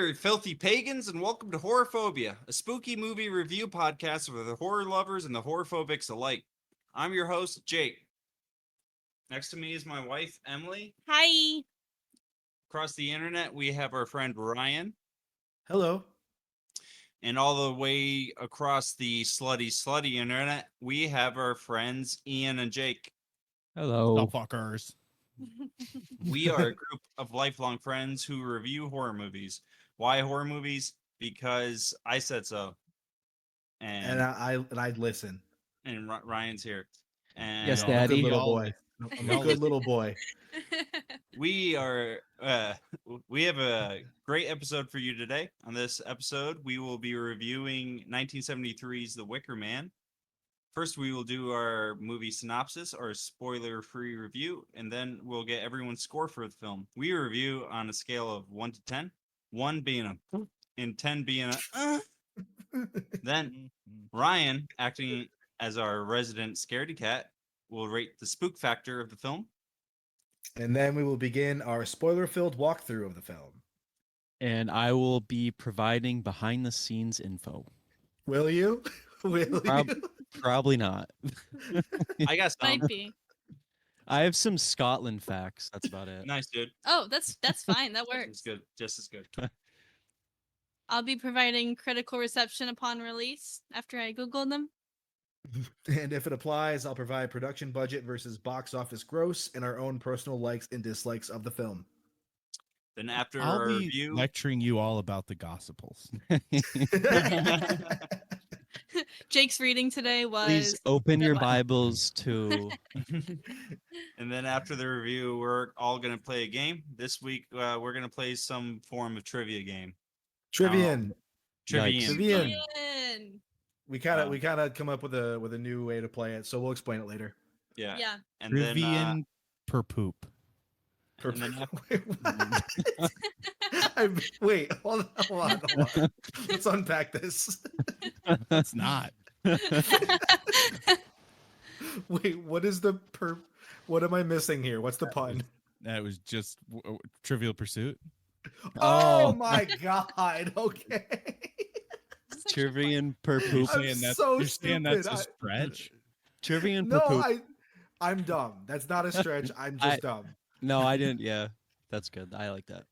there, filthy pagans, and welcome to Horrorphobia, a spooky movie review podcast for the horror lovers and the horrorphobics alike. I'm your host, Jake. Next to me is my wife, Emily. Hi. Across the internet, we have our friend Ryan. Hello. And all the way across the slutty internet, we have our friends Ian and Jake. Hello. Fuckers. We are a group of lifelong friends who review horror movies. Why horror movies? Because I said so. And I'd listen. And Ryan's here. And Yes, I'm a Daddy. good little boy. I'm a good little boy. we are we have a great episode for you today. On this episode, we will be reviewing 1973's The Wicker Man. First, we will do our movie synopsis, our spoiler-free review, and then we'll get everyone's score for the film. We review on a scale of 1 to 10, 1 being a and 10 being a Then Ryan, acting as our resident scaredy cat, will rate the spook factor of the film. And then we will begin our spoiler-filled walkthrough of the film. And I will be providing behind-the-scenes info. Will you? Will you? Probably not. I got some. Might be. I have some Scotland facts. That's about it. Nice, dude. Oh, that's fine. That Just as works. good. Just as good. I'll be providing critical reception upon release after I Google them. And if it applies, I'll provide production budget versus box office gross and our own personal likes and dislikes of the film. Then after I'll our be review, lecturing you all about the Gospels. Jake's reading today was. Please open the your Bible. Bibles to. and then after the review, we're all gonna play a game. This week, we're gonna play some form of trivia game. Trivian. Trivian. Trivian. Ian. We kind of come up with a new way to play it, so we'll explain it later. Yeah. Yeah. And then Trivian per poop. And then Wait, what? Wait, hold on. Let's unpack this. That's not. Wait, what is the What am I missing here? What's the pun? That was just Trivial Pursuit. Oh Oh. my god! Okay. Trivian per poop. I'm so you're saying that's a stupid. stretch. Trivian per No, poop. I'm dumb. That's not a stretch. I'm just dumb. No, I didn't. Yeah, that's good. I like that.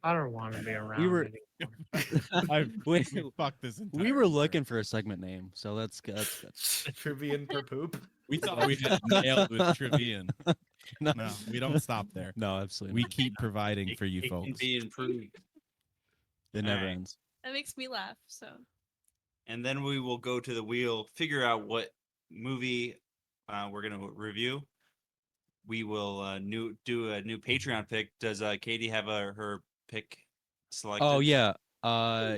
I don't want to be around. We were- I Wait, fuck this. we were looking for a segment name, so that's good. That's good. Trivian per poop. We thought we had nailed with Trivian. No, No, we don't stop there. no, absolutely. We not. keep providing for you it can folks. be improved. It never Alright. ends. That makes me laugh. So. And then we will go to the wheel, figure out what movie we're gonna review. We will do a new Patreon pick. Does Katie have her pick selected? Oh yeah.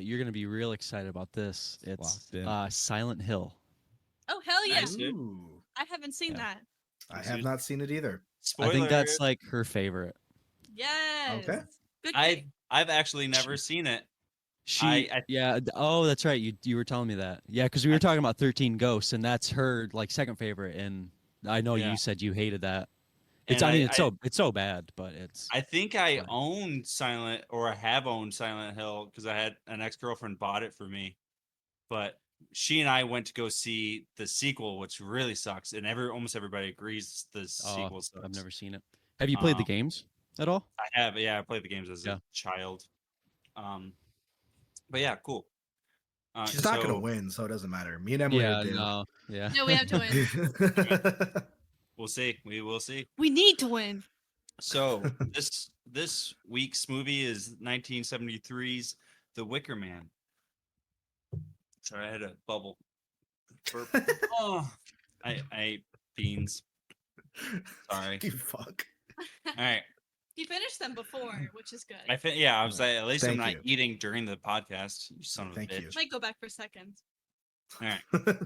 You're gonna be real excited about this. It's Locked in. Silent Hill. Oh hell yeah! Nice. Good. Ooh, I haven't seen Yeah. that. I have not seen it either. Spoiler. I think that's like her favorite. Yes. Okay. Good. I've actually never seen it. She, I- yeah. Oh, that's right. You were telling me that. Yeah, because we were talking about 13 Ghosts, and that's her like second favorite. And I know Yeah. you said you hated that. It's. And I mean, it's so bad, but it's. I think I Fine. own Silent, or I have owned Silent Hill because I had an ex-girlfriend bought it for me. But she and I went to go see the sequel, which really sucks, and almost everybody agrees the sequel sucks. I've never seen it. Have you played the Um, games at all? I have, yeah. I played the games as Yeah. a child. But yeah, cool. She's not gonna so win, so it doesn't matter. Me and Emily Yeah. are due. No. Yeah. No, we have to win. We'll see. We will see. We need to win. So this week's movie is 1973's The Wicker Man. Sorry, I had a bubble. Burp. Oh, I ate beans. Sorry. You fuck. All right. You finished them before, which is good. Yeah, I was like, at least I'm Thank not you. eating during the podcast. You son of Thank a you. bitch. Might go back for a second. All right.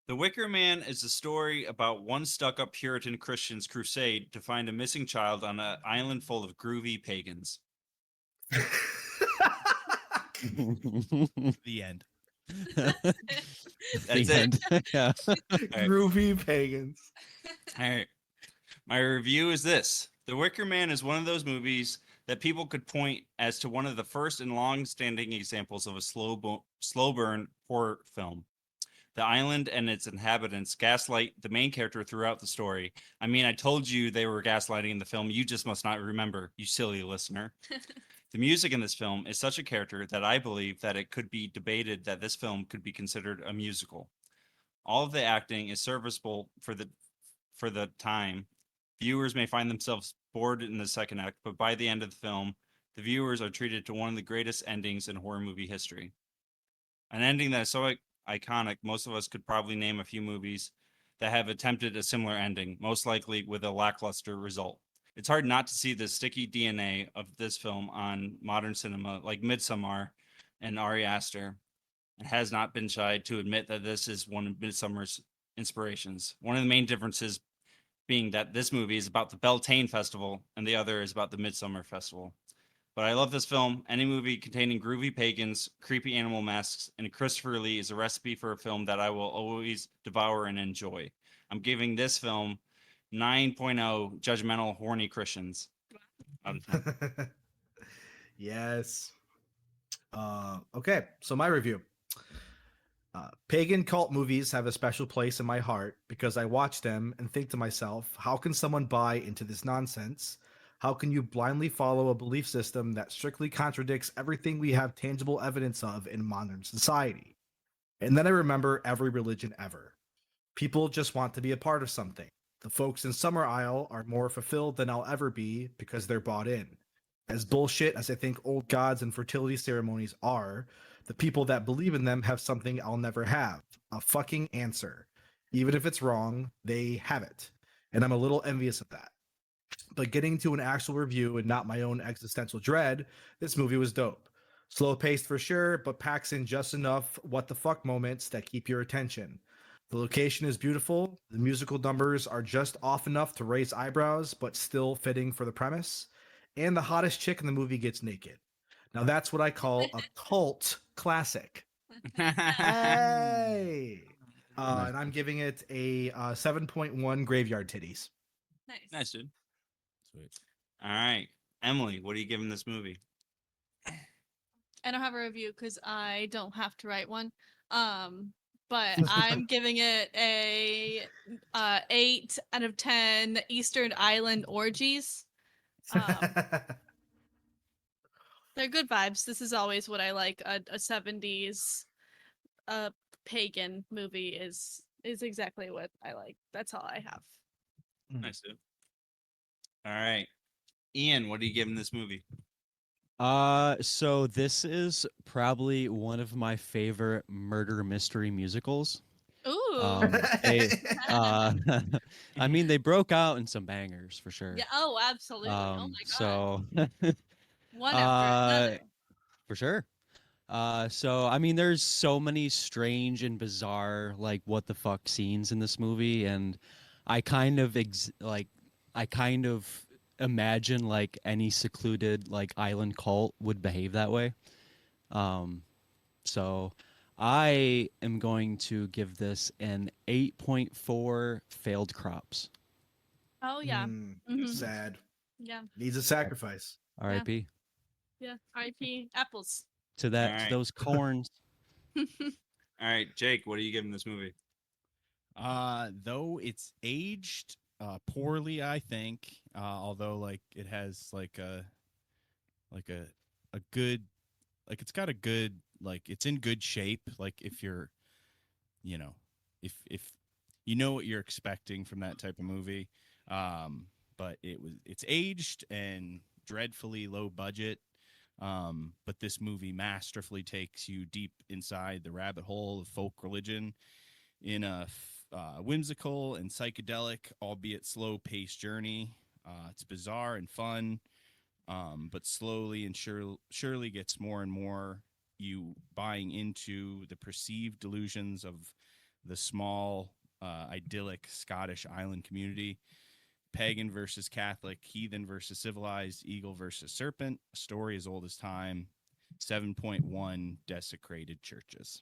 The Wicker Man is a story about one stuck-up Puritan Christian's crusade to find a missing child on an island full of groovy pagans. The end. That's The it. end. Yeah. Groovy pagans. All right. My review is this. The Wicker Man is one of those movies that people could point as to one of the first and long-standing examples of a slow burn horror film. The island and its inhabitants gaslight the main character throughout the story. I mean, I told you they were gaslighting in the film. You just must not remember, you silly listener. The music in this film is such a character that I believe that it could be debated that this film could be considered a musical. All of the acting is serviceable for the time. Viewers may find themselves bored in the second act, but by the end of the film, the viewers are treated to one of the greatest endings in horror movie history. An ending that is so iconic, most of us could probably name a few movies that have attempted a similar ending, most likely with a lackluster result. It's hard not to see the sticky DNA of this film on modern cinema, like Midsommar and Ari Aster, and has not been shy to admit that this is one of Midsommar's inspirations. One of the main differences being that this movie is about the Beltane Festival and the other is about the Midsummer Festival. But I love this film. Any movie containing groovy pagans, creepy animal masks, and Christopher Lee is a recipe for a film that I will always devour and enjoy. I'm giving this film 9.0 judgmental horny Christians out of 10. Yes. Okay, so my review. Pagan cult movies have a special place in my heart because I watch them and think to myself, how can someone buy into this nonsense? How can you blindly follow a belief system that strictly contradicts everything we have tangible evidence of in modern society? And then I remember every religion ever. People just want to be a part of something. The folks in Summer Isle are more fulfilled than I'll ever be because they're bought in. As bullshit as I think old gods and fertility ceremonies are, the people that believe in them have something I'll never have, a fucking answer. Even if it's wrong, they have it. And I'm a little envious of that. But getting to an actual review and not my own existential dread, this movie was dope. Slow paced for sure, but packs in just enough what the fuck moments that keep your attention. The location is beautiful. The musical numbers are just off enough to raise eyebrows, but still fitting for the premise. And the hottest chick in the movie gets naked. Now that's what I call a cult classic. Hey! And I'm giving it a 7.1 graveyard titties. Nice. Nice, dude. Sweet. All right. Emily, what are you giving this movie? I don't have a review because I don't have to write one. But I'm giving it a 8 out of 10 Eastern Island orgies. They're good vibes. This is always what I like. A 70s pagan movie is exactly what I like. That's all I have. Nice, dude. All right. Ian, what are you giving this movie? So this is probably one of my favorite murder mystery musicals. Ooh. I mean, they broke out in some bangers for sure. Yeah. Oh, absolutely. Oh my god. So One after another. for sure. So I mean, there's so many strange and bizarre, like, what the fuck scenes in this movie, and I kind of imagine like any secluded like island cult would behave that way. So I am going to give this an 8.4 failed crops. Oh yeah. Mhm. Sad. Yeah. Needs a sacrifice. R.I.P. Yeah. R.I.P. Apples. to that All to right. those corns. All right, Jake, what are you giving this movie? Though it's aged poorly, I think. Although like it has like a good, like it's got a good, like it's in good shape. Like if you're, you know, if you know what you're expecting from that type of movie. But it's aged and dreadfully low budget. But this movie masterfully takes you deep inside the rabbit hole of folk religion in a whimsical and psychedelic, albeit slow-paced journey. It's bizarre and fun, but slowly and surely gets more and more you buying into the perceived delusions of the small, idyllic Scottish island community. Pagan versus Catholic, heathen versus civilized, eagle versus serpent, a story as old as time, 7.1 desecrated churches.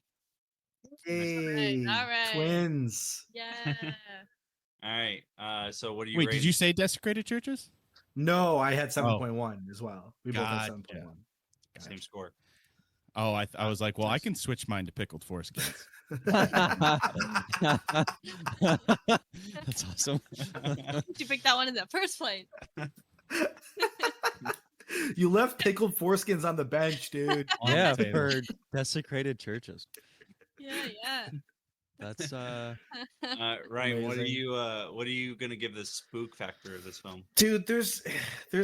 Hey, all right. twins. Yeah. All right. So what are you Wait, did rating? you say desecrated churches? No, I had 7.1 as well. We both had Gotcha. 7.1. Same score. Oh, I was like, well, I can switch mine to pickled foreskins. That's awesome. You picked that one in the first place. You left pickled foreskins on the bench, dude. On the Yeah, table. for desecrated churches. Yeah. That's Ryan, Amazing. what are you gonna give the spook factor of this film? Dude, there's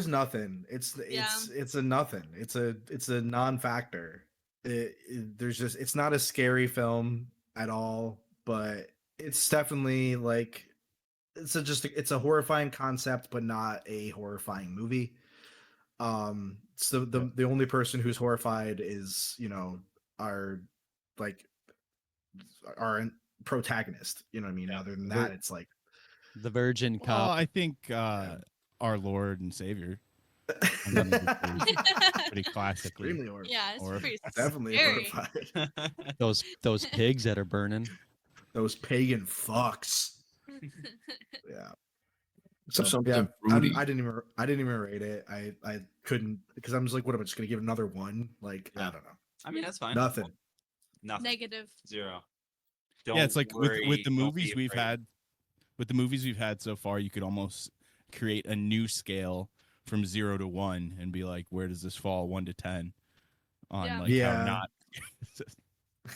nothing. It's Yeah. it's a nothing. It's a non-factor. There's just it's not a scary film at all, but it's definitely like it's a horrifying concept, but not a horrifying movie. So the only person who's horrified is our like our protagonist. You know what I mean? Yeah. Other than that, it's like the virgin Well, cop. I think our Lord and Savior. I mean, pretty classically. extremely horrified. Yeah, it's Or- pretty Definitely scary. horrified. Those pigs that are burning. Those pagan fucks. Yeah. So Something yeah, fruity. I didn't even rate it. I couldn't because I'm just like, what am I just gonna give it another one? Like I Yeah. don't know. I mean, that's fine. Nothing. Nothing. Negative. 0. Yeah, it's like with worry, the don't movies be we've afraid. had, with the movies we've had so far, you could almost create a new scale from 0 to 1 and be like, where does this fall? 1 to 10 on Yeah. like Yeah. how not.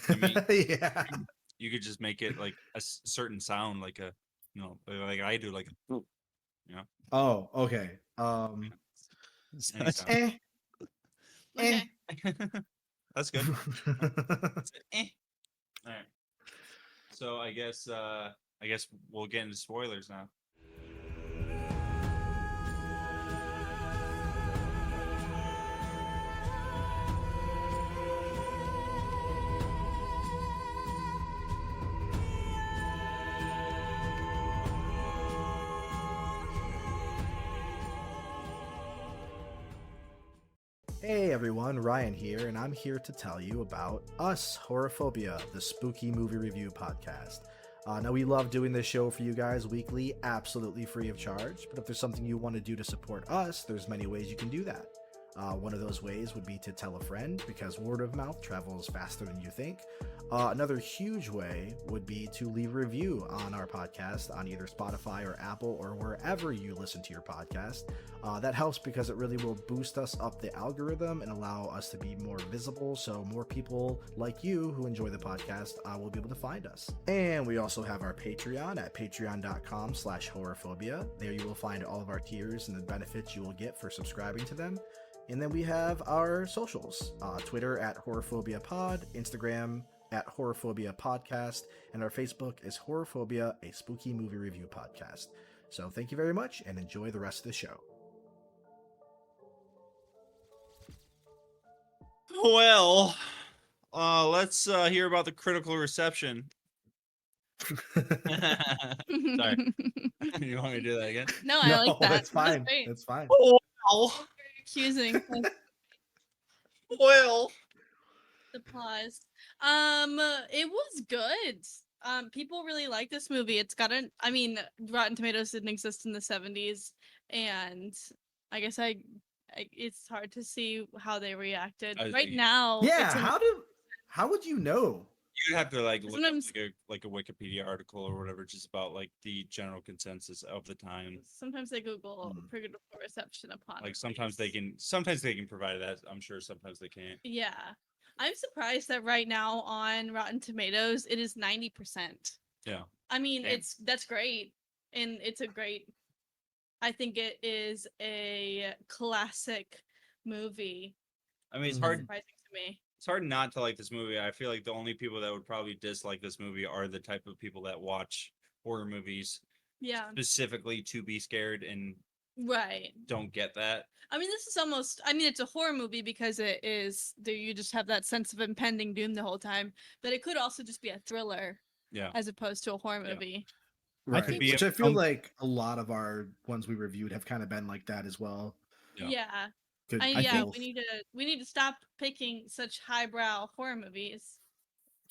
I mean, yeah. you could just make it like a certain sound, like a, like I do, like, Oh, okay. any sound. Eh. Okay. That's good. Eh. All right. So I guess we'll get into spoilers now. Hey everyone, Ryan here, and I'm here to tell you about Us Horrorphobia, the spooky movie review podcast. Now, we love doing this show for you guys weekly, absolutely free of charge, but if there's something you want to do to support us, there's many ways you can do that. One of those ways would be to tell a friend, because word of mouth travels faster than you think. Another huge way would be to leave a review on our podcast on either Spotify or Apple or wherever you listen to your podcast. That helps because it really will boost us up the algorithm and allow us to be more visible, so more people like you who enjoy the podcast will be able to find us. And we also have our Patreon at patreon.com/horrorphobia. There you will find all of our tiers and the benefits you will get for subscribing to them. And then we have our socials, Twitter at HorrorphobiaPod, Instagram at Horrorphobia Podcast, and our Facebook is Horrorphobia, a spooky movie review podcast. So thank you very much and enjoy the rest of the show. Well, let's hear about the critical reception. Sorry. You want me to do that again? No, I like that. That's fine. great. That's fine. Well, Accusing. well. Applause. It was good. People really like this movie. It's got I mean, Rotten Tomatoes didn't exist in the 70s, and I guess it's hard to see how they reacted. Right now, Yeah, it's in- how would you know? You'd have to like look up Sometimes- like a Wikipedia article or whatever, just about like the general consensus of the time. sometimes they Google critical reception upon Like sometimes they can provide that. I'm sure sometimes they can't. Yeah. I'm surprised that right now on Rotten Tomatoes it is 90%. Yeah. I mean, Damn. that's great. And it's a great I think it is a classic movie. I mean, it's Mhm. hard. Surprising to me. It's hard not to like this movie. I feel like the only people that would probably dislike this movie are the type of people that watch horror movies Yeah. specifically to be scared and Right. don't get that. I mean, this is almost I mean, it's a horror movie because it is there you just have that sense of impending doom the whole time, but it could also just be a thriller Yeah. as opposed to a horror Yeah. movie. Right. could be Which a- I feel like a lot of our ones we reviewed have kind of been like that as well. Yeah. Yeah. Good. I Yeah, think- we need to stop picking such highbrow horror movies.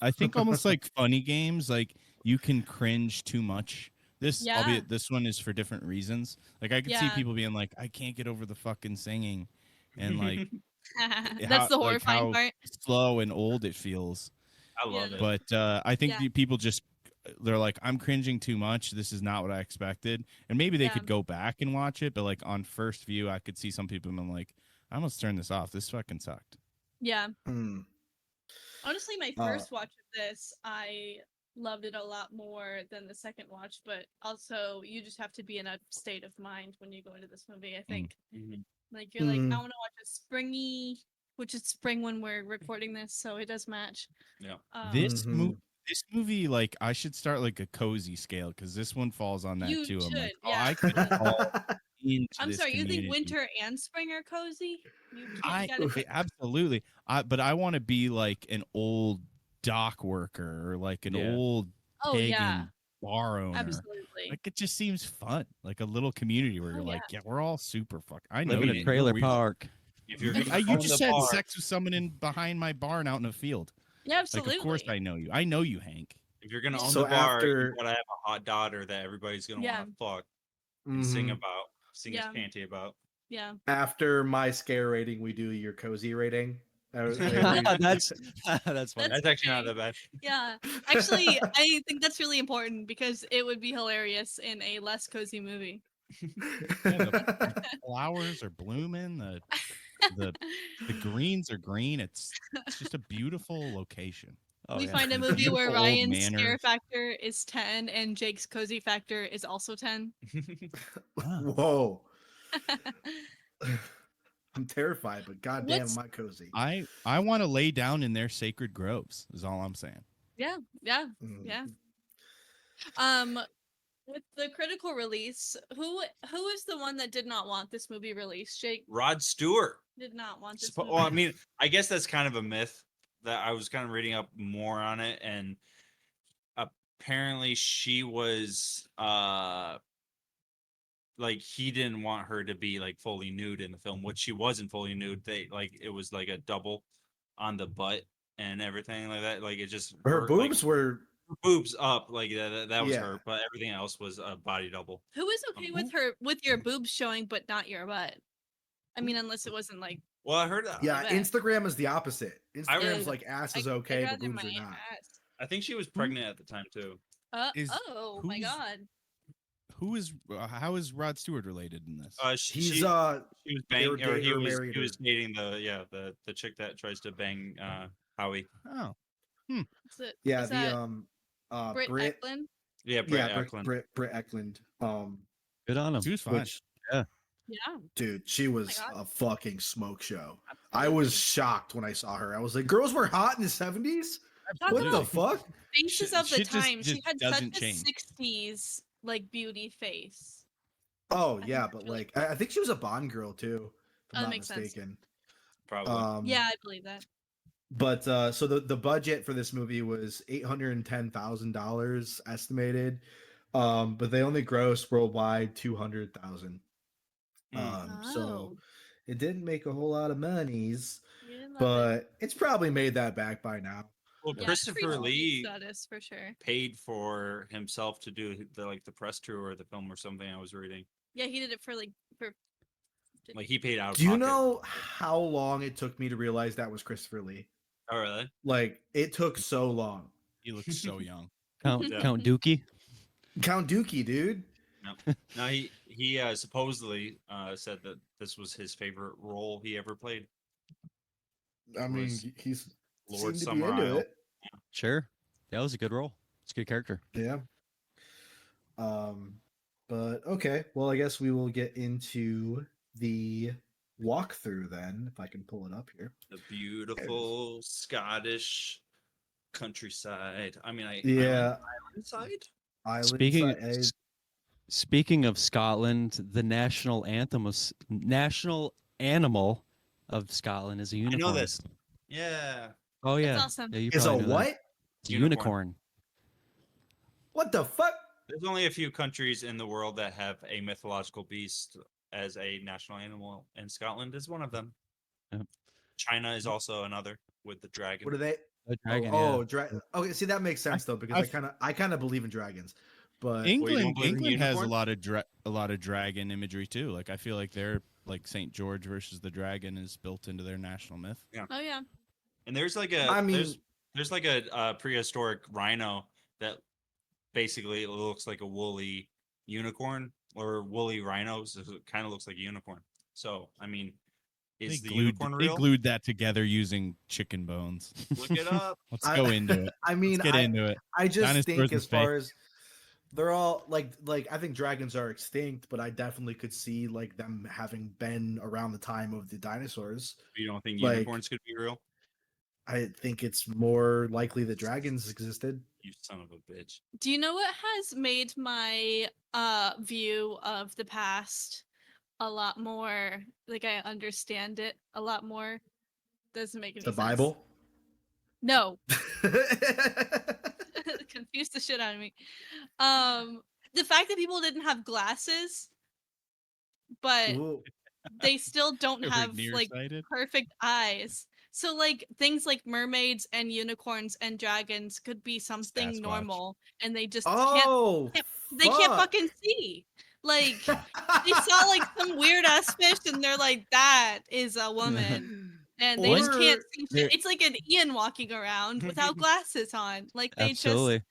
I think almost like funny games, like you can cringe too much This, Yeah. albeit this one is for different reasons. Like I could see Yeah. people being like, I can't get over the fucking singing, and like That's the like horrifying how part. slow and old it feels. I love Yeah. it. But I think Yeah. the people just they're like, I'm cringing too much. This is not what I expected. And maybe they Yeah. could go back and watch it, but like on first view, I could see some people being like, I almost turned this off. This fucking sucked. Yeah. Hmm. Honestly, my Uh, first watch of this, I loved it a lot more than the second watch, but also you just have to be in a state of mind when you go into this movie. I think Mhm. like you're like, I Mm. want to watch a springy, which is spring when we're recording this, so it does match. Yeah. Mhm. This movie, like, I should start like a cozy scale because this one falls on that You too. I'm like, should, oh, yeah. I could fall into I'm this sorry, you think community. winter and spring are cozy? You can't I gotta pick. absolutely. But I want to be like an old dock worker or like an Yeah. old Oh pagan yeah, bar owner. absolutely. Like it just seems fun, like a little community where Oh, you're like, yeah, we're all super fuck. I know Live in you. a You're trailer weird. park. If you're You gonna own just the had bar, sex with someone in behind my barn out in a field. Yeah, Like, absolutely. of course I know you. I know you, Hank. if you're gonna own So the bar, after- you gotta have a hot daughter that everybody's gonna Yeah. want to fuck and sing Mhm. about, sing Yeah. his panty about. Yeah. After my scare rating, we do your cozy rating. that's that's funny. That's actually not that bad. Yeah. Actually, I think that's really important because it would be hilarious in a less cozy movie. The flowers are blooming. The greens are green. It's just a beautiful location. Oh, we yeah. find a movie where Beautiful old Ryan's scare manors. factor is 10 and Jake's cozy factor is also 10. Whoa. I'm terrified, but goddamn, What's- am I cozy. I want to lay down in their sacred groves. Is all I'm saying. Yeah. Mm. Yeah. With the critical release, who is the one that did not want this movie released? Jake Rod Stewart. did not want this Well, movie. I mean, I guess that's kind of a myth that I was kind of reading up more on it, and apparently she was like he didn't want her to be like fully nude in the film, which she wasn't fully nude. They like it was like a double on the butt and everything like that. Like it just Her like, boobs were her boobs up like that was Yeah. her, but everything else was a body double. Who is okay with your boobs showing but not your butt? I mean, unless it wasn't like Well, I heard yeah. bet. Instagram is the opposite. I Instagram's read- like ass is I'd okay, but rather boobs are my not. ass. I think she was pregnant at the time too. Is- Oh my who's- god. How is Rod Stewart related in this? He's she was they were banging, or dating or he married was her. dating the chick that tries to bang Howie. Oh, Is it, yeah, is the that Britt Brit Eklund? Yeah, Brett Eklund. Brit Eklund. Good on him. she was fine. Which Yeah. dude, she was God. a fucking smoke show. I was shocked when I saw her. I was like, girls were hot in the 70s? Talk What the about fuck? faces of the shit just- time. She just had such doesn't a change. 60s like beauty face. Oh I yeah, think but that's really like I think she was a Bond girl too, if That I'm not makes sense. mistaken. Probably. Yeah, I believe that. But so the budget for this movie was $810,000 estimated, but they only grossed worldwide 200,000. So Oh. it didn't make a whole lot of monies, You didn't love it. but it's probably made that back by now. Well, Yeah, Christopher pre-street Lee status for sure. paid for himself to do the press tour of the film or something. I was reading. Yeah, he did it for like for. Like he paid out. Of Do you pocket. know how long it took me to realize that was Christopher Lee? Oh, really? Like it took so long. He looks so young. Count Yeah. Count Dookie. Count Dookie, dude. No, he supposedly said that this was his favorite role he ever played. I mean, Was he's Lord seemed to be into Summerisle. it. Sure. That was a good role. It's a good character. Yeah. But okay. Well, I guess we will get into the walkthrough then, if I can pull it up here. The beautiful Scottish countryside. I mean, Yeah. island side. Island Speaking side- speaking of Scotland, the national national animal of Scotland is a I unicorn. know this. Yeah. Oh yeah. That's awesome. Yeah, you is a probably know that. what? It's a Unicorn. unicorn. What the fuck? There's only a few countries in the world that have a mythological beast as a national animal, and Scotland is one of them. Yep. China is also another with the dragon. What are they? A dragon. Okay, see that makes sense though because I've- I kind of believe in dragons. But you don't England believe in England has unicorns? a lot of dragon imagery too. Like I feel like they're like St. George versus the dragon is built into their national myth. Oh yeah. And there's like I mean, there's like a prehistoric rhino that basically looks like a woolly unicorn or woolly rhino. So it kind of looks like a unicorn. So I mean, is the unicorn They real? glued that together using chicken bones. Look it up. Let's I, go into it. I mean, Let's get into it. I just Dinosaurs think and as space. far as they're all like I think dragons are extinct, but I definitely could see like them having been around the time of the dinosaurs. You don't think Like- unicorns could be real? I think it's more likely that dragons existed. You son of a bitch. Do you know what has made my view of the past a lot more like I understand it a lot more? Doesn't make any The sense. Bible. No. Confused the shit out of me. The fact that people didn't have glasses, but Ooh. they still don't They were have like nearsighted. perfect eyes. So like things like mermaids and unicorns and dragons could be something Sasquatch. normal, and they just Oh, they can't fuck. fucking see. Like they saw like some weird ass fish, and they're like, "That is a woman." And they just can't see They're- shit. It's like an Ian walking around without glasses on. Like they Absolutely.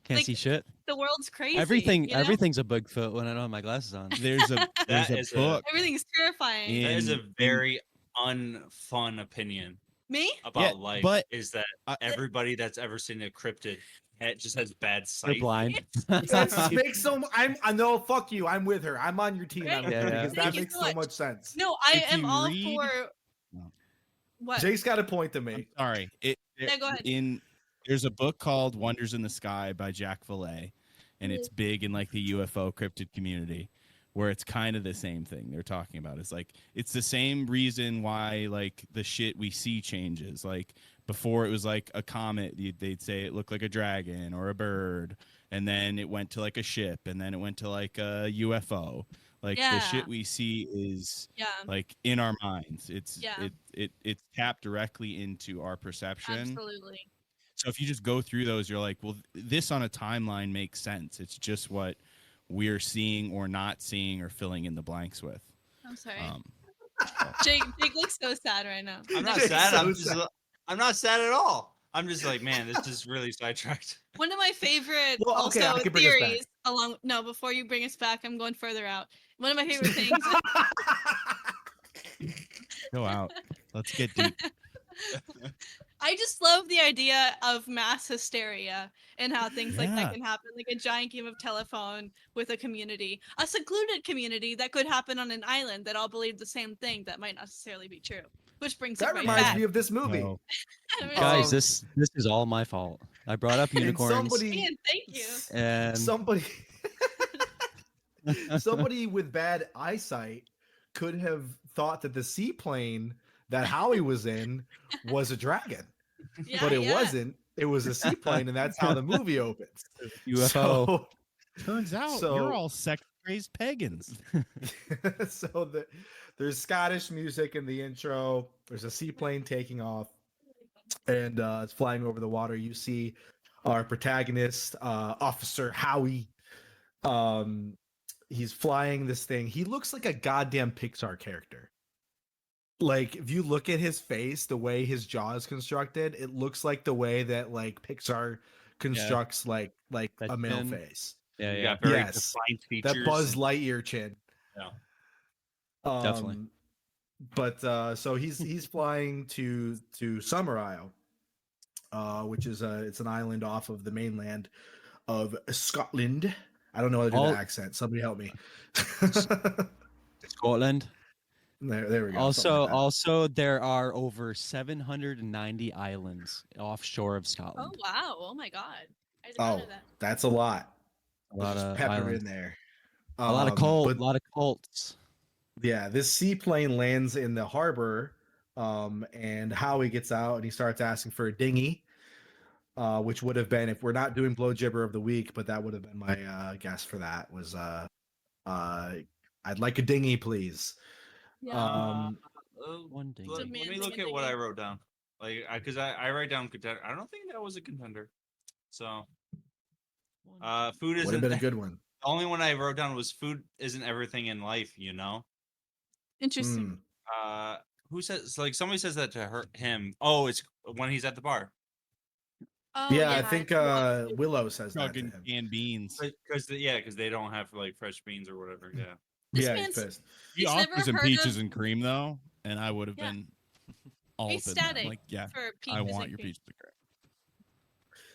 Can't like, see shit. the world's crazy. Everything you know? everything's a Bigfoot when I don't have my glasses on. There's a That is a- book. Everything's terrifying. That is a in- very unfun opinion Me? about life. but- Is that everybody that's ever seen a cryptid just has bad They're sight? blind. That makes so. I know. Fuck you. I'm with her. I'm on your team. Right. Adam, Yeah, yeah. because that Thank you makes so so much. much sense. No, I If am you all read- for No. what? Jake's got a point to make. Sorry. Yeah, go ahead. There's a book called Wonders in the Sky by Jack Valet, and it's big in like the UFO cryptid community, where it's kind of the same thing they're talking about. It's like it's the same reason why like the shit we see changes. Like before it was like a comet, they'd say it looked like a dragon or a bird, and then it went to like a ship, and then it went to like a UFO. Like the Yeah. shit we see is Yeah, like in our minds. Yeah. It's tapped directly into our perception. absolutely. So if you just go through those, you're like, well, this on a timeline makes sense. It's just what we're seeing or not seeing or filling in the blanks with. I'm sorry. Um, Jake looks so sad right now. I'm not Jake's sad. so sad. I'm not sad at all. I'm just like, man, this is really sidetracked. One of my favorite Well, okay, I also can bring us back. theories along no, before you bring us back, I'm going further out. One of my favorite things go out. Let's get deep. I just love the idea of mass hysteria and how things like Yeah. that can happen, like a giant game of telephone with a community, a secluded community that could happen on an island that all believe the same thing that might not necessarily be true. Which brings That it right reminds back. me of this movie. No. Guys, Um, this is all my fault. I brought up And unicorns somebody, Ian, thank you. and somebody, somebody with bad eyesight could have thought that the seaplane that Howie was in was a dragon, Yeah, but it yeah. wasn't. It was a seaplane, and that's how the movie opens. UFO. So, Turns out So- you're all sex crazed pagans. so there's Scottish music in the intro. There's a seaplane taking off, and it's flying over the water. You see our protagonist, Officer Howie. He's flying this thing. He looks like a goddamn Pixar character. Like if you look at his face, the way his jaw is constructed, it looks like the way that like Pixar constructs like That a male chin. face. yeah, You yeah. got very Yes. defined features. That Buzz and- Lightyear chin. Yeah. Definitely. But so he's flying to Summer Isle, which is it's an island off of the mainland of Scotland. I don't know how to do All- the accent. Somebody help me. Scotland. there we go. something Also, like that. also there are over 790 islands offshore of Oh Scotland. wow! Oh my god! I did not Oh, know that. that's a lot. A lot Just of pepper islands. in there. A lot of cult. But A lot of cults. yeah, this seaplane lands in the harbor, and Howie gets out and he starts asking for a dinghy, which would have been if we're not doing blow gibber of the week, but that would have been my guess for that was I'd like a dinghy, please. Yeah. One ding. Let me Demanding look a at what I dinghy. wrote down. Like, because I write down contender. I don't think that was a contender. So Food Would have isn't been a the good one. only one I wrote down was food isn't everything in life, you know. Interesting. Mm. Who says like somebody says that to him? Oh, it's when he's at the bar. Oh Yeah, yeah, I think Willow says that to Chugging him. canned beans. Because they don't have like fresh beans or whatever. Yeah. This Yeah, he's man's pissed. He he's never offers him heard peaches of. and cream though, and I would have Yeah. been all He's up in that. I'm static like, yeah, for I peaches want and your cream. peaches and cream.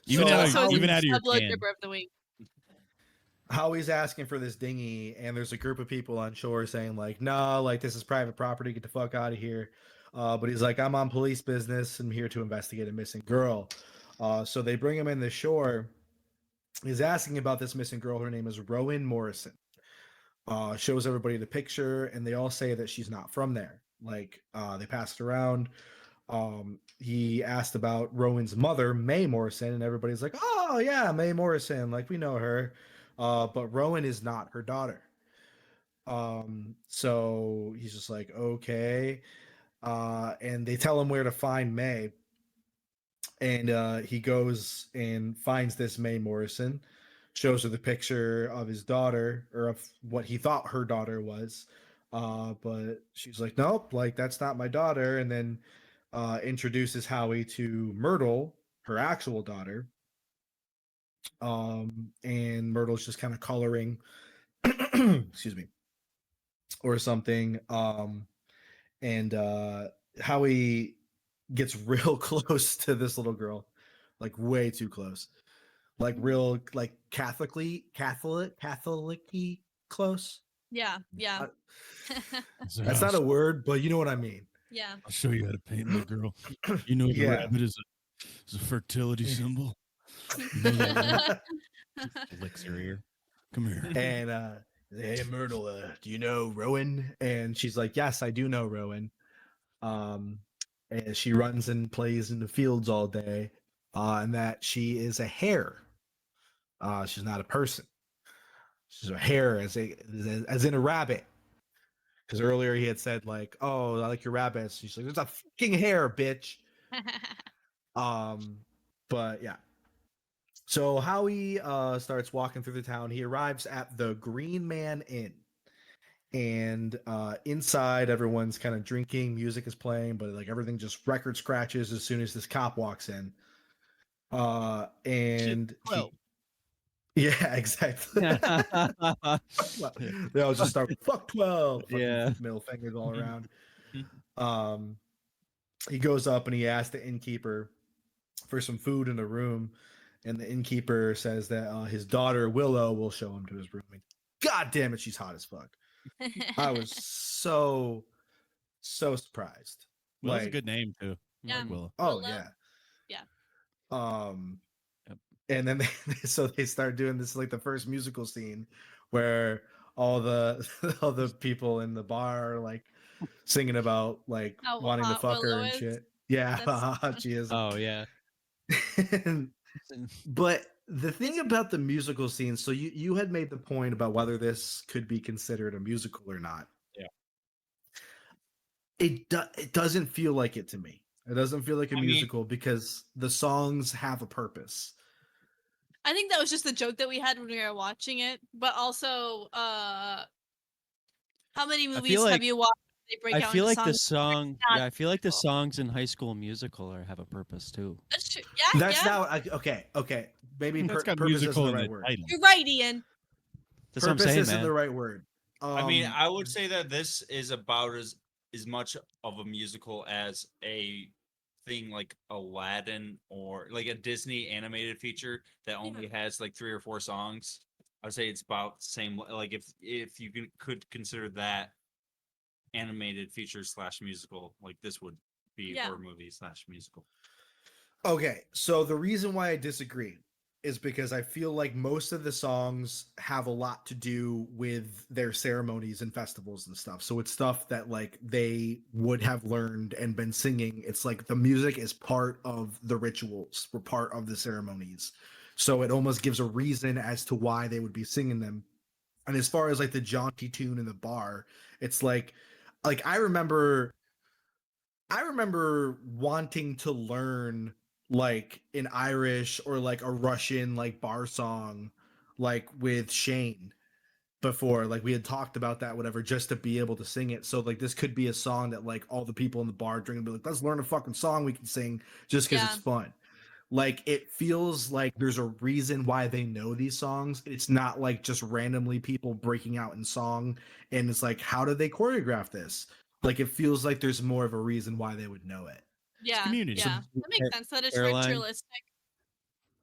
So Even out of, Also, even he's out of your a blood can. dripper of the week. Howie's asking for this dinghy, and there's a group of people on shore saying like, "No, like this is private property. Get the fuck out of here." But he's like, "I'm on police business. I'm here to investigate a missing girl." So they bring him in the shore. He's asking about this missing girl. Her name is Rowan Morrison. Shows everybody the picture, and they all say that she's not from there. Like they passed around. He asked about Rowan's mother, Mae Morrison, and everybody's like, "Oh yeah, Mae Morrison. Like we know her." But Rowan is not her daughter. So he's just like, okay. And they tell him where to find Mae. And he goes and finds this Mae Morrison, shows her the picture of his daughter or of what he thought her daughter was. But she's like, nope, like that's not my daughter. And then introduces Howie to Myrtle, her actual daughter. And Myrtle's just kind of coloring, excuse me, or something. And Howie gets real close to this little girl, like way too close, like real, like Catholic close. Yeah, yeah, That's not a word, but you know what I mean. yeah. I'll show you how to paint, little girl. You know the Yeah. rabbit is a fertility symbol. You know that rabbit? Licks her ear. Come here. And hey Myrtle, do you know Rowan? And she's like, yes, I do know Rowan. And she runs and plays in the fields all day. And that she is a hare. She's not a person. She's a hare, as in a rabbit. Because earlier he had said like, "Oh, I like your rabbits." She's like, "There's a fucking hare, bitch." But yeah. So Howie starts walking through the town. He arrives at the Green Man Inn. And inside, everyone's kind of drinking, music is playing, but like everything just record scratches as soon as this cop walks in. And Well, yeah, exactly. They all just start with fuck 12. Fucking Yeah. middle fingers all around. He goes up and he asks the innkeeper for some food in the room, and the innkeeper says that his daughter Willow will show him to his room. And God damn it, she's hot as fuck. I was so surprised. Willow's a Like, good name too. I Yeah. like Willow. oh Willow. yeah. Yeah. Yep. And then so they start doing this like the first musical scene where all the all the people in the bar are like singing about like How wanting to hot fuck her Willow and is. shit. Yeah, That's- how hot she is. Oh yeah. But the thing about the musical scene, so you had made the point about whether this could be considered a musical or not. Yeah. It doesn't feel like it to me. It doesn't feel like a I mean- musical because the songs have a purpose. I think that was just the joke that we had when we were watching it, but also, how many movies have like- you watched? They break I out feel into like the songs? song. not Yeah, I feel like the musical. songs in High School Musical have a purpose too. That's true. Yeah, That's yeah. now okay. Maybe That's got purpose isn't musical the in right the word. title. You're right, Ian. That's what I'm Purpose saying, isn't man. the right word. I mean, I would say that this is about as much of a musical as a thing like Aladdin or like a Disney animated feature that only has like 3 or 4 songs. I would say it's about the same. Like if you could consider that animated feature / musical, like this would be Yeah. horror movie / musical. Okay, so the reason why I disagree is because I feel like most of the songs have a lot to do with their ceremonies and festivals and stuff. So it's stuff that like they would have learned and been singing. It's like the music is part of the rituals, or part of the ceremonies. So it almost gives a reason as to why they would be singing them. And as far as like the jaunty tune in the bar, it's like I remember wanting to learn like an Irish or like a Russian like bar song like with Shane before. Like we had talked about that, whatever, just to be able to sing it. So like this could be a song that like all the people in the bar drink and be like, let's learn a fucking song we can sing just because Yeah. it's fun. Like it feels like there's a reason why they know these songs. It's not like just randomly people breaking out in song and it's like, how did they choreograph this? Like it feels like there's more of a reason why they would know it. Yeah. community. Yeah. That makes sense. That it's Caroline? ritualistic.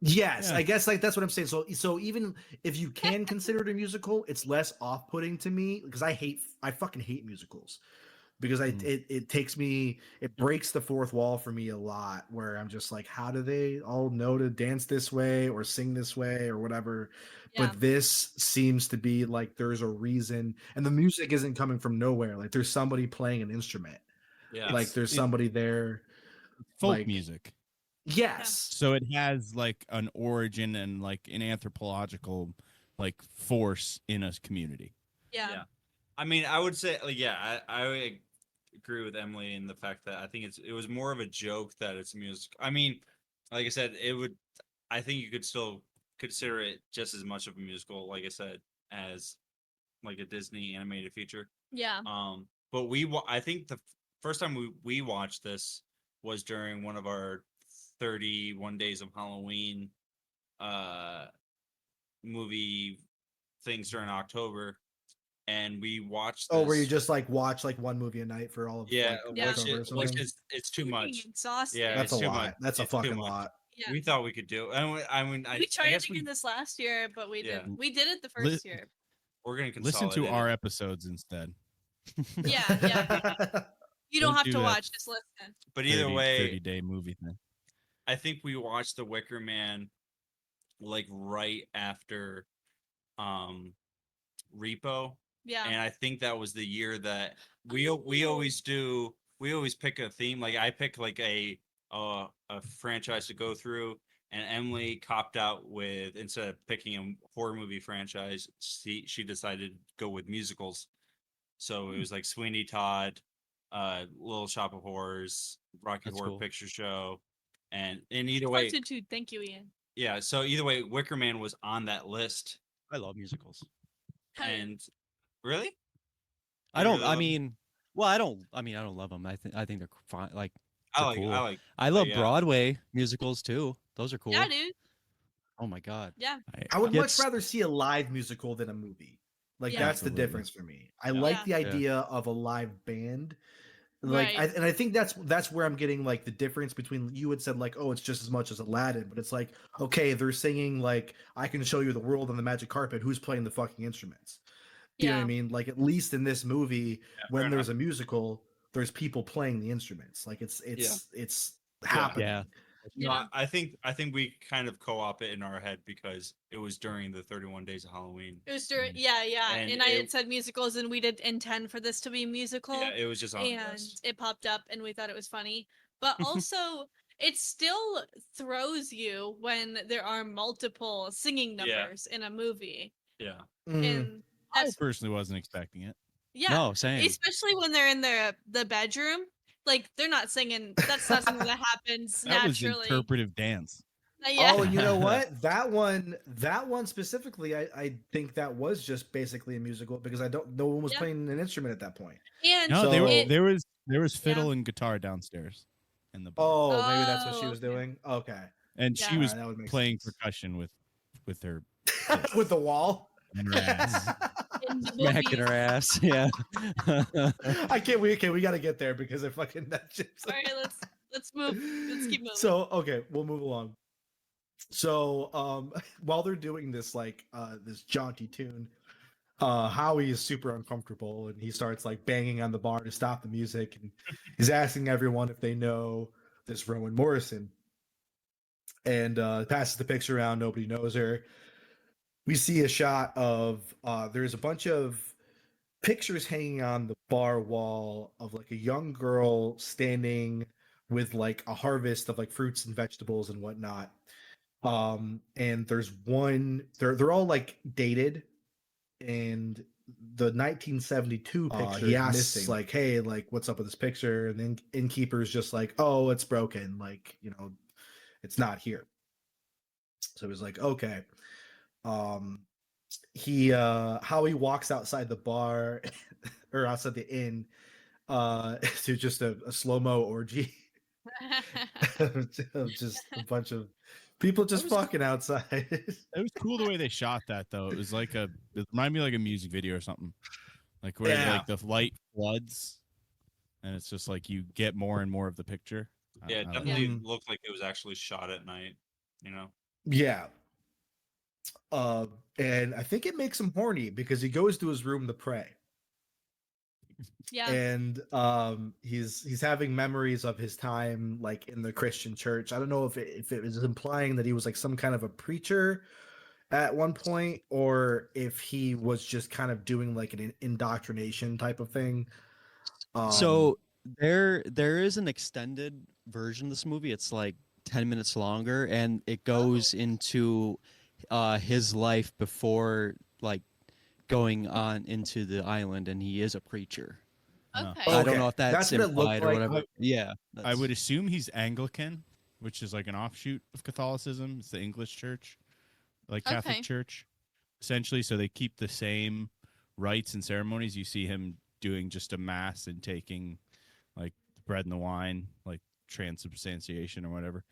Yes, Yeah. I guess like that's what I'm saying. So even if you can consider it a musical, it's less off-putting to me because I fucking hate musicals. Because it takes me, it breaks the fourth wall for me a lot, where I'm just like, how do they all know to dance this way or sing this way or whatever? Yeah. But this seems to be like there's a reason, and the music isn't coming from nowhere. Like there's somebody playing an instrument. Yeah. Like there's somebody there. Folk like- music. Yes. So it has like an origin and like an anthropological like force in a community. Yeah. Yeah. I mean, I would say, like, yeah, I would agree with Emily in the fact that I think it was more of a joke that it's music. I mean, like I said, I think you could still consider it just as much of a musical, like I said, as like a Disney animated feature. Yeah. But I think the first time we watched this was during one of our 31 Days of Halloween movie things during October, and we watched this. Oh, where you just like watch like one movie a night for all of yeah, like, Yeah. October or which something? is it's too Freaking much. exhausting. Yeah, That's it's a too lot. much. That's a It's too fucking much. lot. Yeah. We thought we could do. I mean, We tried guess doing this last year, but we Yeah. did. We did it the Li- first year. we're gonna Listen consolidate to our it. episodes instead. Yeah. Yeah. You don't Don't have do to that. watch. Just listen. But either 30 way, day movie thing. I think we watched The Wicker Man like right after Repo, Yeah. and I think that was the year that we always do. We always pick a theme. Like I pick like a franchise to go through, and Emily copped out with, instead of picking a horror movie franchise, she decided to go with musicals. So it was like Sweeney Todd, Little Shop of Horrors, Rocky That's Horror cool. Picture Show, and either way, Fortitude. Thank you, Ian. yeah. So either way, Wicker Man was on that list, I love musicals. Hell yeah. and really, I You don't. really I love 'em? mean, well, I don't. I mean, I don't love them. I think they're fine. Like I they're like cool. I like I love yeah. Broadway musicals too. Those are cool. Yeah, dude. Oh my god. Yeah. I would Gets- much rather see a live musical than a movie. Like Yeah. that's the Absolutely. difference for me. I Yeah. like the Yeah. idea of a live band. Like Right. and I think that's where I'm getting like the difference between, you had said like, oh, it's just as much as Aladdin, but it's like, okay, they're singing like I can show you the world on the magic carpet. Who's playing the fucking instruments? You know what I Yeah. mean? Like at least in this movie, when fair there's a musical, there's people playing the instruments. Like it's happening. Yeah. No, Yeah. I think we kind of co-op it in our head because it was during the 31 Days of Halloween. It was during. Yeah. Yeah. And And I had it- said musicals, and we did intend for this to be musical. Yeah, it was just on the And list. it popped up, and we thought it was funny. But also, it still throws you when there are multiple singing Yeah. numbers in a movie. Yeah, Mm. And I that's personally wasn't expecting it. yeah, No, same. especially when they're in the bedroom. Like they're not singing. That's not something that happens That was naturally. interpretive dance. Yeah. Oh, and you know what? That one specifically, I think that was just basically a musical because no one was Yeah. playing an instrument at that point. And No, So- there was fiddle and guitar downstairs in the bar. Oh, maybe that's what she Oh, was okay. doing. Okay, And she Yeah. was Alright, that would make playing sense. percussion with her with the wall. and her ass. in the Smacking movies. her ass. Yeah. I can't. We got to get there because I fucking that shit's. All right, let's move. Let's keep moving. So okay, we'll move along. So while they're doing this like this jaunty tune, Howie is super uncomfortable and he starts like banging on the bar to stop the music, and he's asking everyone if they know this Rowan Morrison, and passes the picture around. Nobody knows her. We see a shot of there's a bunch of pictures hanging on the bar wall of like a young girl standing with like a harvest of like fruits and vegetables and whatnot. And there's one, they're all like dated, and the 1972 picture he asks missing. Like, hey, like what's up with this picture? And then innkeeper's just like, oh, it's broken, like, you know, it's not here. So it was like, okay. Um, he how he walks outside the bar or outside the inn to just a slow-mo orgy of just a bunch of people just was- fucking outside. It was cool the way they shot that though. It was like it reminded me like a music video or something. Like where Yeah. like the light floods and it's just like you get more and more of the picture. Yeah, it I like definitely Mhm. looked like it was actually shot at night. You know. Yeah. And I think it makes him horny because he goes to his room to pray. Yeah. And he's having memories of his time like in the Christian church. I don't know if it was implying that he was like some kind of a preacher at one point or if he was just kind of doing like an indoctrination type of thing. So there is an extended version of this movie. It's like 10 minutes longer, and it goes into his life before like going on into the island, and he is a preacher. Okay. Oh, I don't okay. know if that's That's what it looked implied or like. whatever. Yeah, I would that's- assume he's Anglican, which is like an offshoot of Catholicism. It's the English church, like Catholic Okay. church, essentially. So they keep the same rites and ceremonies. You see him doing just a mass and taking like the bread and the wine, like transubstantiation or whatever.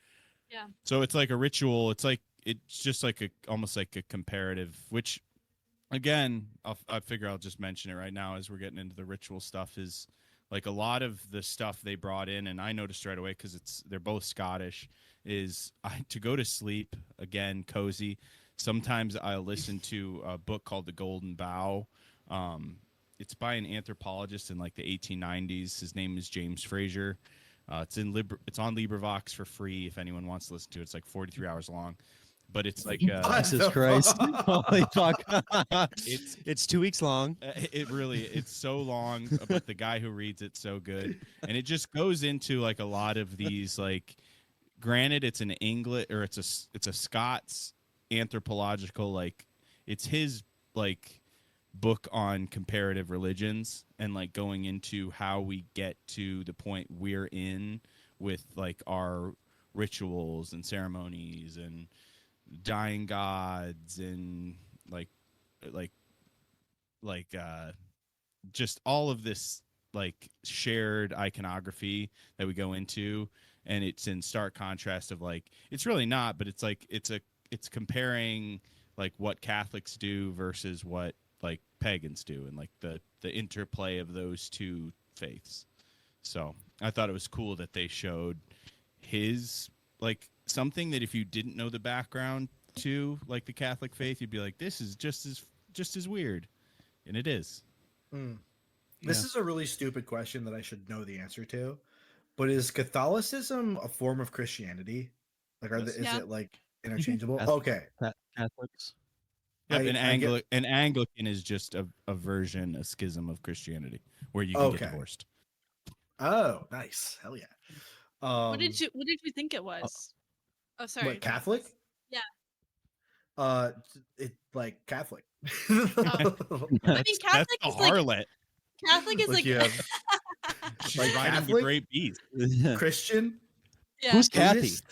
Yeah. So it's like a ritual. It's just like almost like a comparative, which again, I figure I'll just mention it right now as we're getting into the ritual stuff is like a lot of the stuff they brought in, and I noticed right away because they're both Scottish. Is to go to sleep again, cozy. Sometimes I'll listen to a book called The Golden Bough. It's by an anthropologist in like the 1890s. His name is James Fraser. It's on LibriVox for free if anyone wants to listen to it. It's like 43 hours long, but it's like What Jesus the Christ! fuck? Holy fuck! It's it's 2 weeks long. it's so long, but the guy who reads it's so good, and it just goes into like a lot of these like. Granted, it's an English or it's a Scots anthropological like it's his like book on comparative religions and like going into how we get to the point we're in with like our rituals and ceremonies and dying gods and like just all of this like shared iconography that we go into, and it's in stark contrast of like it's really not, but it's like it's comparing like what Catholics do versus what like pagans do, and like the interplay of those two faiths. So I thought it was cool that they showed his like something that if you didn't know the background to like the Catholic faith, you'd be like, this is just as weird, and it is. Hmm. This is a really stupid question that I should know the answer to. But is Catholicism a form of Christianity? Like, Yes. is Yeah. it like interchangeable? Cath- Okay. Catholics. Yep, I get. an Anglican is just a version, a schism of Christianity where you can get Okay. divorced. Oh, nice. Hell yeah. What did you think it was? Oh, sorry. What, Catholic? Yeah. It like Catholic. I That's, mean, that's Catholic the is like harlot. Catholic is like you have She's like riding the Catholic? great beast. Christian. yeah. Who's Kathy? Buddhist?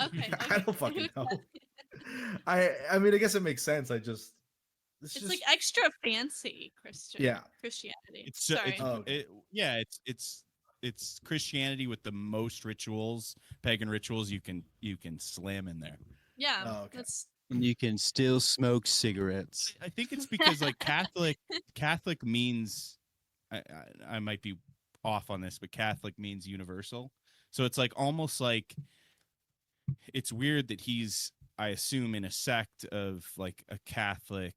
Okay. I don't fucking know. I mean, I guess it makes sense. It's It's just like extra fancy Yeah. Christianity. It's Sorry. it's Christianity with the most rituals, pagan rituals you can slam in there. Yeah. Oh, okay. That's You can still smoke cigarettes. I think it's because like Catholic means I might be off on this, but Catholic means universal. So it's like almost like it's weird that he's I assume in a sect of like a Catholic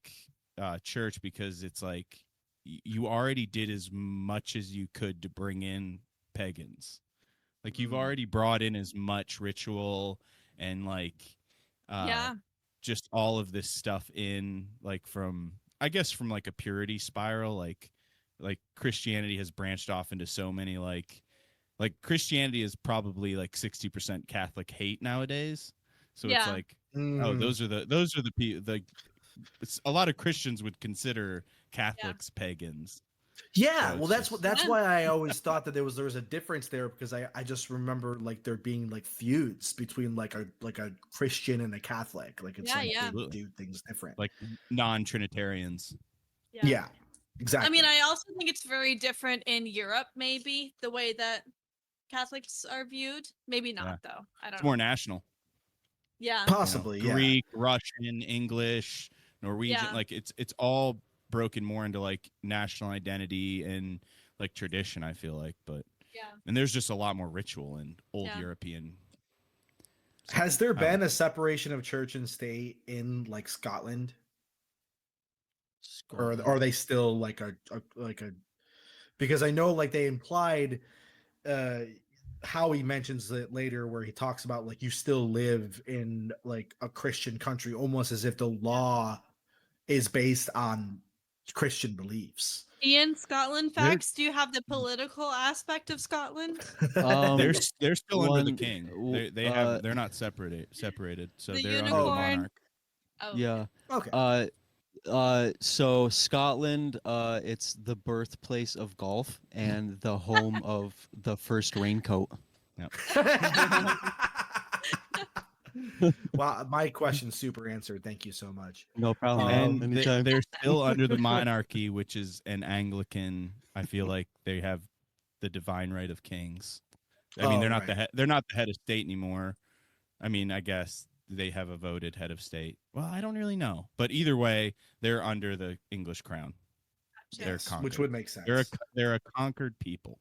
church because it's like you already did as much as you could to bring in pagans. Like you've already brought in as much ritual and like yeah. just all of this stuff in like from I guess from like a purity spiral like Christianity has branched off into so many like Christianity is probably like 60% Catholic hate nowadays. So it's Yeah. like those are the a lot of Christians would consider Catholics pagans. Yeah, So well, it's that's just- that's Yeah. why I always thought that there was a difference there, because I just remember like there being like feuds between like a Christian and a Catholic. Like it's Yeah, like yeah. they Absolutely. do things different. like non-Trinitarians. Yeah, exactly. I mean, I also think it's very different in Europe, maybe the way that Catholics are viewed. Maybe not, Yeah. though. I don't It's know. more national. Yeah. You know, Possibly, yeah. Greek, Russian, English, Norwegian. Yeah. Like it's all broken more into like national identity and like tradition. I feel like, but Yeah. and there's just a lot more ritual in old Yeah. European. Has there I don't been know. a separation of church and state in like Scotland, or are they still like a? Because I know like they implied, uh Howie mentions it later, where he talks about like you still live in like a Christian country, almost as if the law is based on Christian beliefs. Ian, Scotland They're- facts. Do you have the political aspect of Scotland? They're still under the one- king. w- They're not separated. So The they're under the unicorn. monarch. Oh, Yeah. Okay. So Scotland, it's the birthplace of golf and the home of the first raincoat. Wow, my question's super answered. Thank you so much. No problem. And Anytime. they're still under the monarchy, which is an Anglican. I feel like they have the divine right of kings. I mean, Oh, they're not right. the head. They're not the head of state anymore. I mean, I guess they have a voted head of state. Well, I don't really know, but either way, they're under the English crown. They're Yes, conquered. which would make sense. They're a conquered people.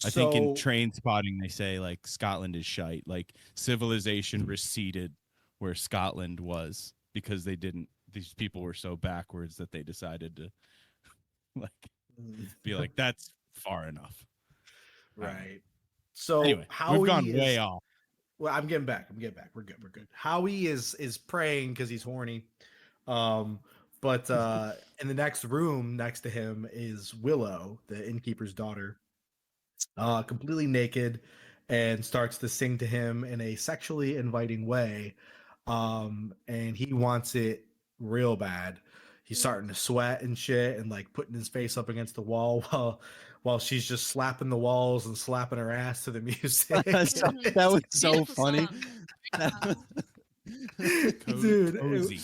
I think in So- Train Spotting they say like Scotland is shite. Like civilization receded where Scotland was because they didn't. These people were so backwards that they decided to like be like that's far enough. right. So Anyway, Howie we've gone is, way off. Well, I'm getting back. We're good. Howie is praying because he's horny. But in the next room next to him is Willow, the innkeeper's daughter, completely naked, and starts to sing to him in a sexually inviting way. And he wants it real bad. He's starting to sweat and shit, and like putting his face up against the wall while she's just slapping the walls and slapping her ass to the music. That was so Beautiful funny. song. Dude, Cozy.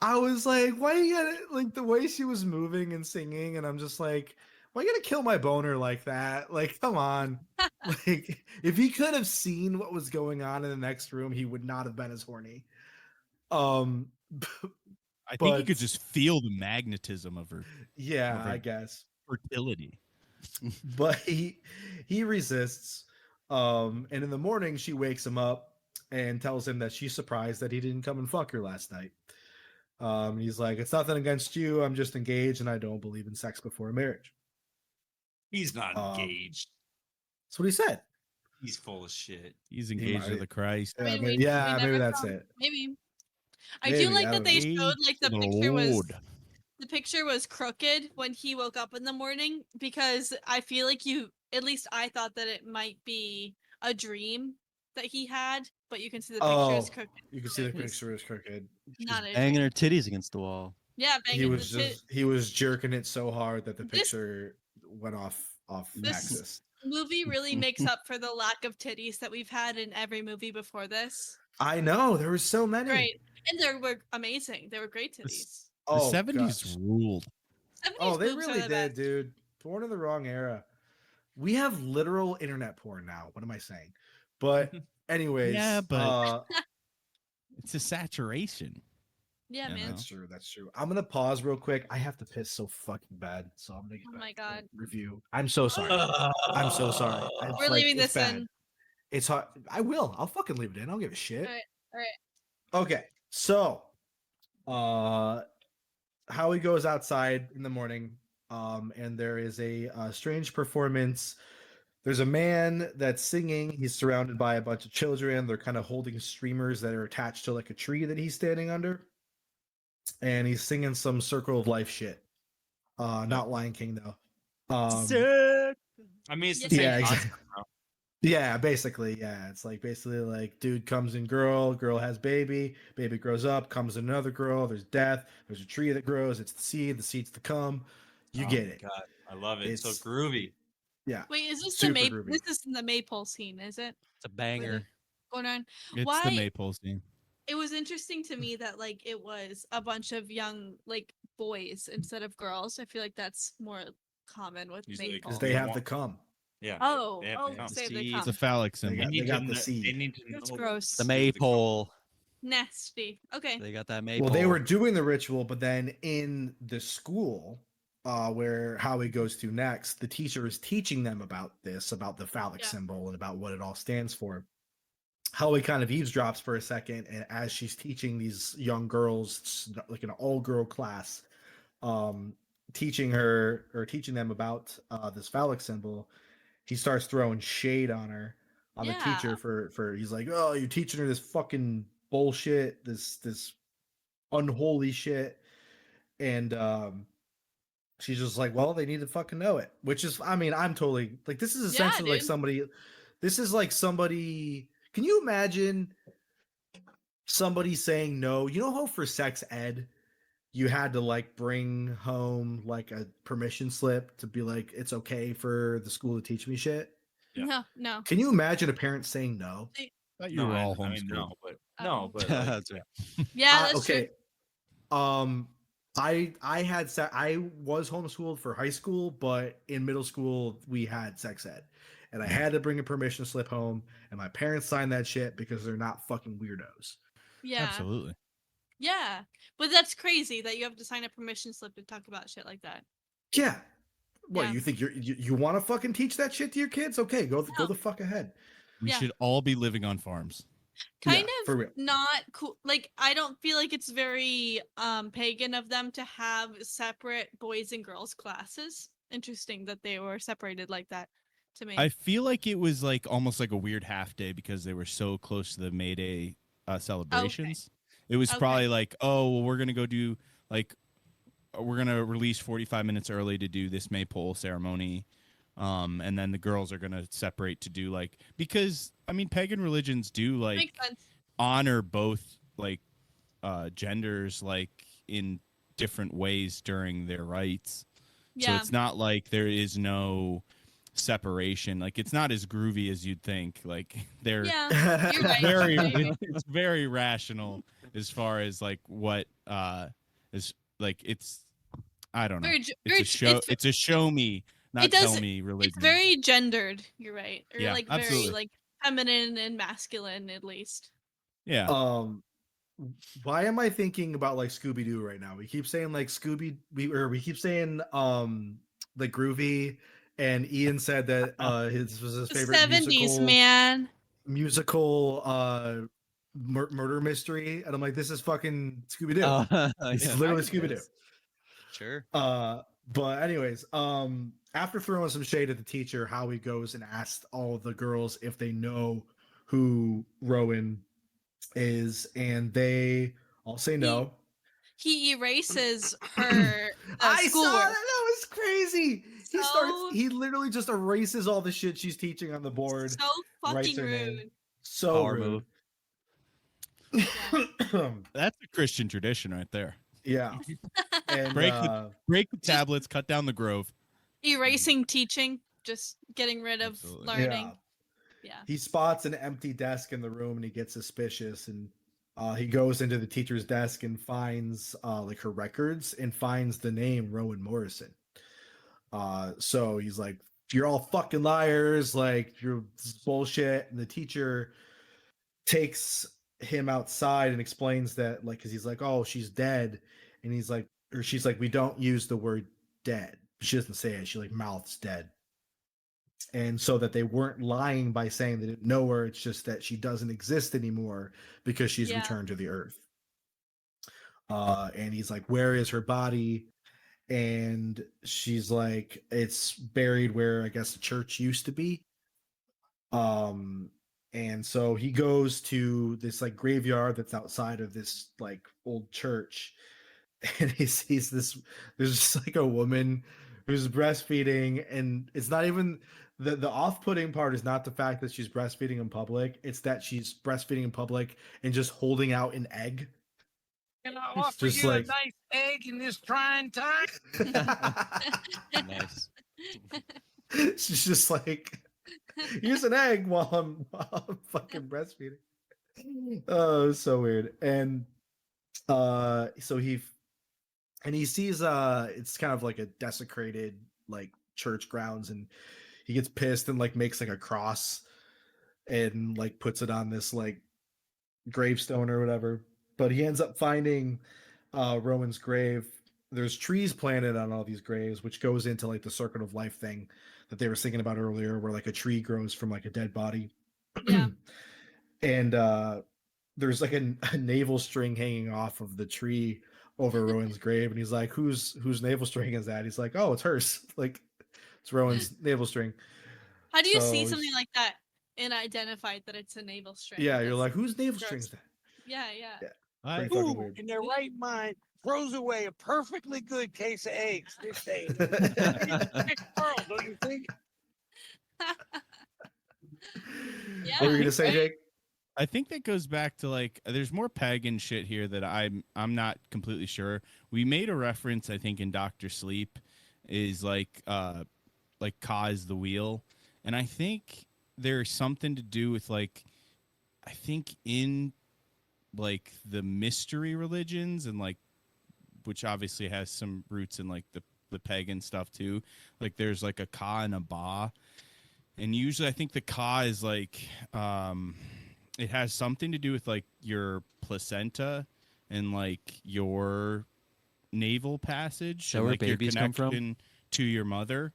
I was like, why you gotta, like, the way she was moving and singing, and I'm just like, why you gotta kill my boner like that? Like, come on. Like, if he could have seen what was going on in the next room, he would not have been as horny. I think you but- could just feel the magnetism of her Yeah, Over- I guess. fertility. But he resists. And in the morning, she wakes him up and tells him that she's surprised that he didn't come and fuck her last night. He's like, it's nothing against you. I'm just engaged, and I don't believe in sex before marriage. He's not Um, engaged. That's what he said. He's full of shit. He's engaged to might- the Christ. I mean, maybe, we yeah, maybe never that's found- it. Maybe. I Maybe, do like I that don't they know. showed like the The picture was Lord. the picture was crooked when he woke up in the morning, because I feel like at least I thought that it might be a dream that he had, but you can see the picture is crooked. You can see the It's picture is crooked. Not a Banging her titties against the wall. yeah, He banging was the tit. just he was jerking it so hard that the This- picture went off This- axis. Movie really makes up for the lack of titties that we've had in every movie before this. I know there were so many. Great. And they were amazing. They were great This- titties. The Oh, 70s gosh. ruled. 70s Oh, they boobs are really the did, best. dude. Born in the wrong era. We have literal internet porn now. What am I saying? But anyways, Yeah, but- It's a saturation. Yeah, You man. know. that's true. That's true. I'm gonna pause real quick. I have to piss so fucking bad, so I'm gonna get Oh back my to the God. review. I'm so sorry. I'm so sorry. It's We're leaving it's this bad. in. It's hard. I will. I'll fucking leave it in. I don't give a shit. Alright, alright. Okay. So, Howie goes outside in the morning, and there is a strange performance. There's a man that's singing. He's surrounded by a bunch of children. They're kind of holding streamers that are attached to like a tree that he's standing under, and he's singing some Circle of Life shit. Not Lion King though. I mean, it's the Yeah, same yeah, concept, exactly. bro. Yeah, basically, yeah. It's like basically like dude comes in girl, girl has baby, baby grows up, comes in another girl, there's death, there's a tree that grows, it's the seed's the come. You Oh get my it. God, I love it. So It's- groovy. Yeah. Wait, is this Super the groovy. This is the maypole scene, is it? It's a banger. Going on. It's the maypole scene. It was interesting to me that like it was a bunch of young like boys instead of girls. I feel like that's more common with Usually maypole. Because they have the cum. Yeah. Oh, They have to come. save the Seeds. It's a cum. phallic They symbol. got, they got the seed. They need to That's know gross. The Use the maypole. Nasty. Okay. They got that maypole. Well, they were doing the ritual, but then in the school where Howie goes to next, the teacher is teaching them about this, about the phallic Yeah. symbol and about what it all stands for. Howie kind of eavesdrops for a second, and as she's teaching these young girls, it's like an all-girl class, teaching them about this phallic symbol, he starts throwing shade on her, on the Yeah. teacher for he's like, oh, you're teaching her this fucking bullshit, this unholy shit, and she's just like, well, they need to fucking know it, which is, I mean, I'm totally like, this is Yeah, essentially like dude. somebody, can you imagine somebody saying no? You know how for sex ed you had to like bring home like a permission slip to be like, it's okay for the school to teach me shit? Yeah. No. Can you imagine a parent saying no? Thought you were all I mean, homeschooled. no, but like, That's yeah. right. Yeah, that's Okay. true. I was homeschooled for high school, but in middle school we had sex ed, and I had to bring a permission slip home, and my parents signed that shit because they're not fucking weirdos. Yeah. Absolutely. Yeah. But that's crazy that you have to sign a permission slip to talk about shit like that. Yeah. What, Yeah. you think you want to fucking teach that shit to your kids? Okay, go No. the fuck ahead. We Yeah. should all be living on farms. Kind Yeah, of for real. not cool. Like I don't feel like it's very pagan of them to have separate boys and girls classes. Interesting that they were separated like that to me. I feel like it was like almost like a weird half day because they were so close to the May Day celebrations. It was Okay. probably like, oh, well, we're gonna go do like, we're gonna release 45 minutes early to do this maypole ceremony, and then the girls are gonna separate to do like, because I mean pagan religions do like Makes sense. honor both like genders like in different ways during their rites. So Yeah. it's not like there is no separation. Like it's not as groovy as you'd think. Like they're Yeah. You're right. very You're it's very rational as far as like what is like, it's, I don't know. Very, It's a show. It's a show me, not It does- tell me religion. It's very gendered. You're right. Or Yeah, like absolutely. very like feminine and masculine at least. Yeah. Why am I thinking about like Scooby Doo right now? We keep saying like we keep saying like groovy, and Ian said that his was his The favorite 70s, man. musical murder mystery, and I'm like, this is fucking Scooby Doo. This is Yeah. literally Scooby Doo. Sure. But anyways, after throwing some shade at the teacher, Howie goes and asks all the girls if they know who Rowan is, and they all say no. He erases her I saw that. schoolwork. That was crazy. So- He literally just erases all the shit she's teaching on the board. So writes fucking her name. rude. So Power rude. That's a Christian tradition right there. Yeah. And Break the tablets, cut down the grove. Erasing teaching, just getting rid of Absolutely. learning. yeah. Yeah. He spots an empty desk in the room and he gets suspicious, and he goes into the teacher's desk and finds like her records and finds the name Rowan Morrison. So he's like, you're all fucking liars, like you're this is bullshit. And the teacher takes him outside and explains that, like, because he's like, oh, she's dead, and he's like, or she's like, we don't use the word dead. She doesn't say it. She like mouths dead. And so that they weren't lying by saying they didn't know her. It's just that she doesn't exist anymore because she's Yeah. returned to the earth. And he's like, where is her body? And she's like, it's buried where I guess the church used to be. And so he goes to this like graveyard that's outside of this like old church, and he sees this, there's just like a woman who's breastfeeding, and it's not even the off-putting part is not the fact that she's breastfeeding in public, it's that she's breastfeeding in public and just holding out an egg. Can I It's offer just you like- a nice egg in this trying time. Nice. She's just like, use an egg while I'm fucking breastfeeding. Oh, it's so weird. And so he sees it's kind of like a desecrated like church grounds, and he gets pissed and like makes like a cross and like puts it on this like gravestone or whatever. But he ends up finding Rowan's grave. There's trees planted on all these graves, which goes into like the circle of life thing that they were thinking about earlier, where like a tree grows from like a dead body. Yeah. And there's like a navel string hanging off of the tree over Rowan's grave, and he's like, whose navel string is that? He's like, oh, it's hers. Like, it's Rowan's navel string. How do you So see he's- something like that and identify that it's a navel string? Yeah, you're That's like, whose navel gross. string is that? Yeah, yeah. Yeah. Pretty fucking Who weird. in their right mind throws away a perfectly good case of eggs this day? Next world, don't you think? Yeah. What were you gonna say, Jake? I think that goes back to like there's more pagan shit here that I'm not completely sure. We made a reference, I think, in Doctor Sleep, is like Ka is the wheel, and I think there's something to do with like I think in like the mystery religions and like which obviously has some roots in like the pagan stuff too. Like there's like a Ka and a Ba, and usually I think the Ka is like it has something to do with like your placenta and like your naval passage. Is that and, where like, your babies come from? connection to your mother.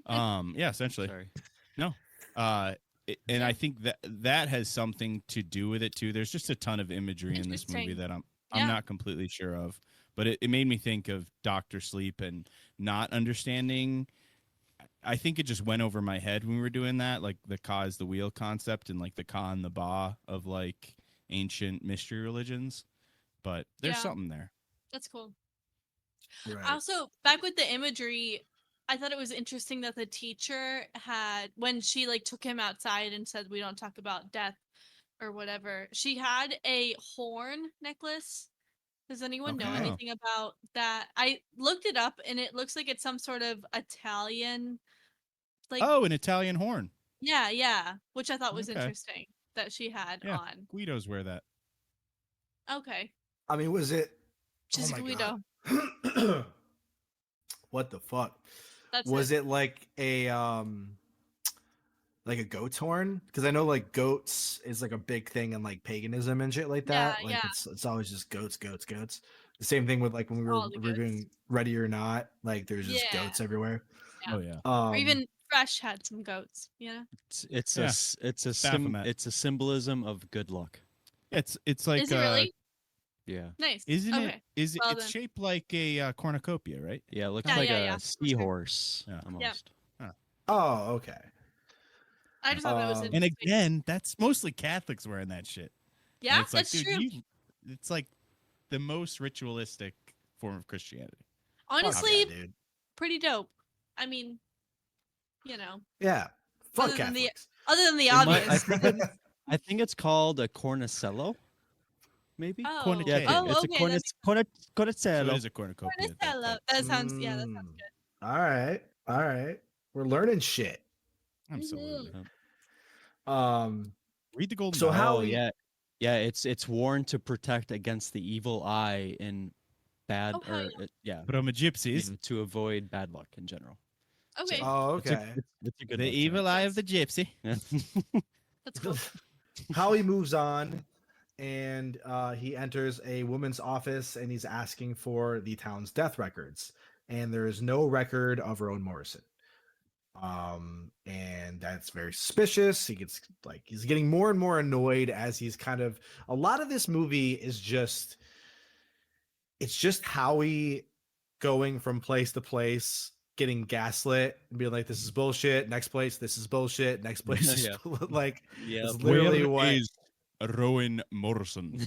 Yeah, essentially. Sorry. No. And I think that has something to do with it too. There's just a ton of imagery in this movie Interesting. that I'm Yeah. not completely sure of, but it made me think of Doctor Sleep and not understanding. I think it just went over my head when we were doing that, like the Ka is the wheel concept and like the Ka and the Ba of like ancient mystery religions. But there's Yeah. something there. That's cool. Right. Also, back with the imagery, I thought it was interesting that the teacher had, when she like took him outside and said, "We don't talk about death," or whatever, she had a horn necklace. Does anyone know Okay. anything about that? I looked it up and it looks like it's some sort of Italian, like, Oh, an Italian horn. yeah, which I thought was Okay. interesting that she had Yeah. on. Guidos wear that. Okay. I mean, was it? She's oh a my Guido. God. What the fuck? That's Was it like a goat's horn? Because I know like goats is like a big thing in like paganism and shit like that. Yeah, Like yeah. it's always just goats. The same thing with like when we were All the goats. reviewing Ready or Not, like there's just Yeah. goats everywhere. Yeah. Oh yeah. Or even Fresh had some goats, you know? It's Yeah. a Baphomet. it's a symbolism of good luck. It's like Is it really? Yeah. Nice. Isn't okay. it? Is it? Well It's then. shaped like a cornucopia, right? Yeah, it looks Yeah, like yeah, a yeah, for sure. seahorse Yeah. almost. Oh, okay. I just thought that was Um, interesting. And again, that's mostly Catholics wearing that shit. And Yeah, it's like, that's dude, true. it's like the most ritualistic form of Christianity. Fuck Honestly, yeah, dude. pretty dope. I mean, you know, Yeah. Fuck Other than the- Catholics. other than the It might- obvious. I think it's called a cornicello. Maybe. Oh, Cornucopia. Yeah, Oh, it's okay. a that So cornicello. it is a cornucopia. at that Cornicello. point. That sounds, yeah, that sounds Mm. good. All right. We're learning shit. Absolutely. Read the Golden So Dawn. how Oh we- yeah, yeah. It's worn to protect against the evil eye in bad Oh, hell yeah, From a gypsies. to avoid bad luck in general. Okay, Oh, It's a- okay. it's a good The luck evil term. eye of the gypsy. that's cool. Howie moves on, and he enters a woman's office, and he's asking for the town's death records, and there is no record of Rowan Morrison. And that's very suspicious. He gets like he's getting more and more annoyed as he's kind of a lot of this movie is just it's just Howie going from place to place, getting gaslit and being like, "This is bullshit." Next place, this is bullshit. Next place, is Yeah. like Yeah. it's literally Where what is Rowan Morrison?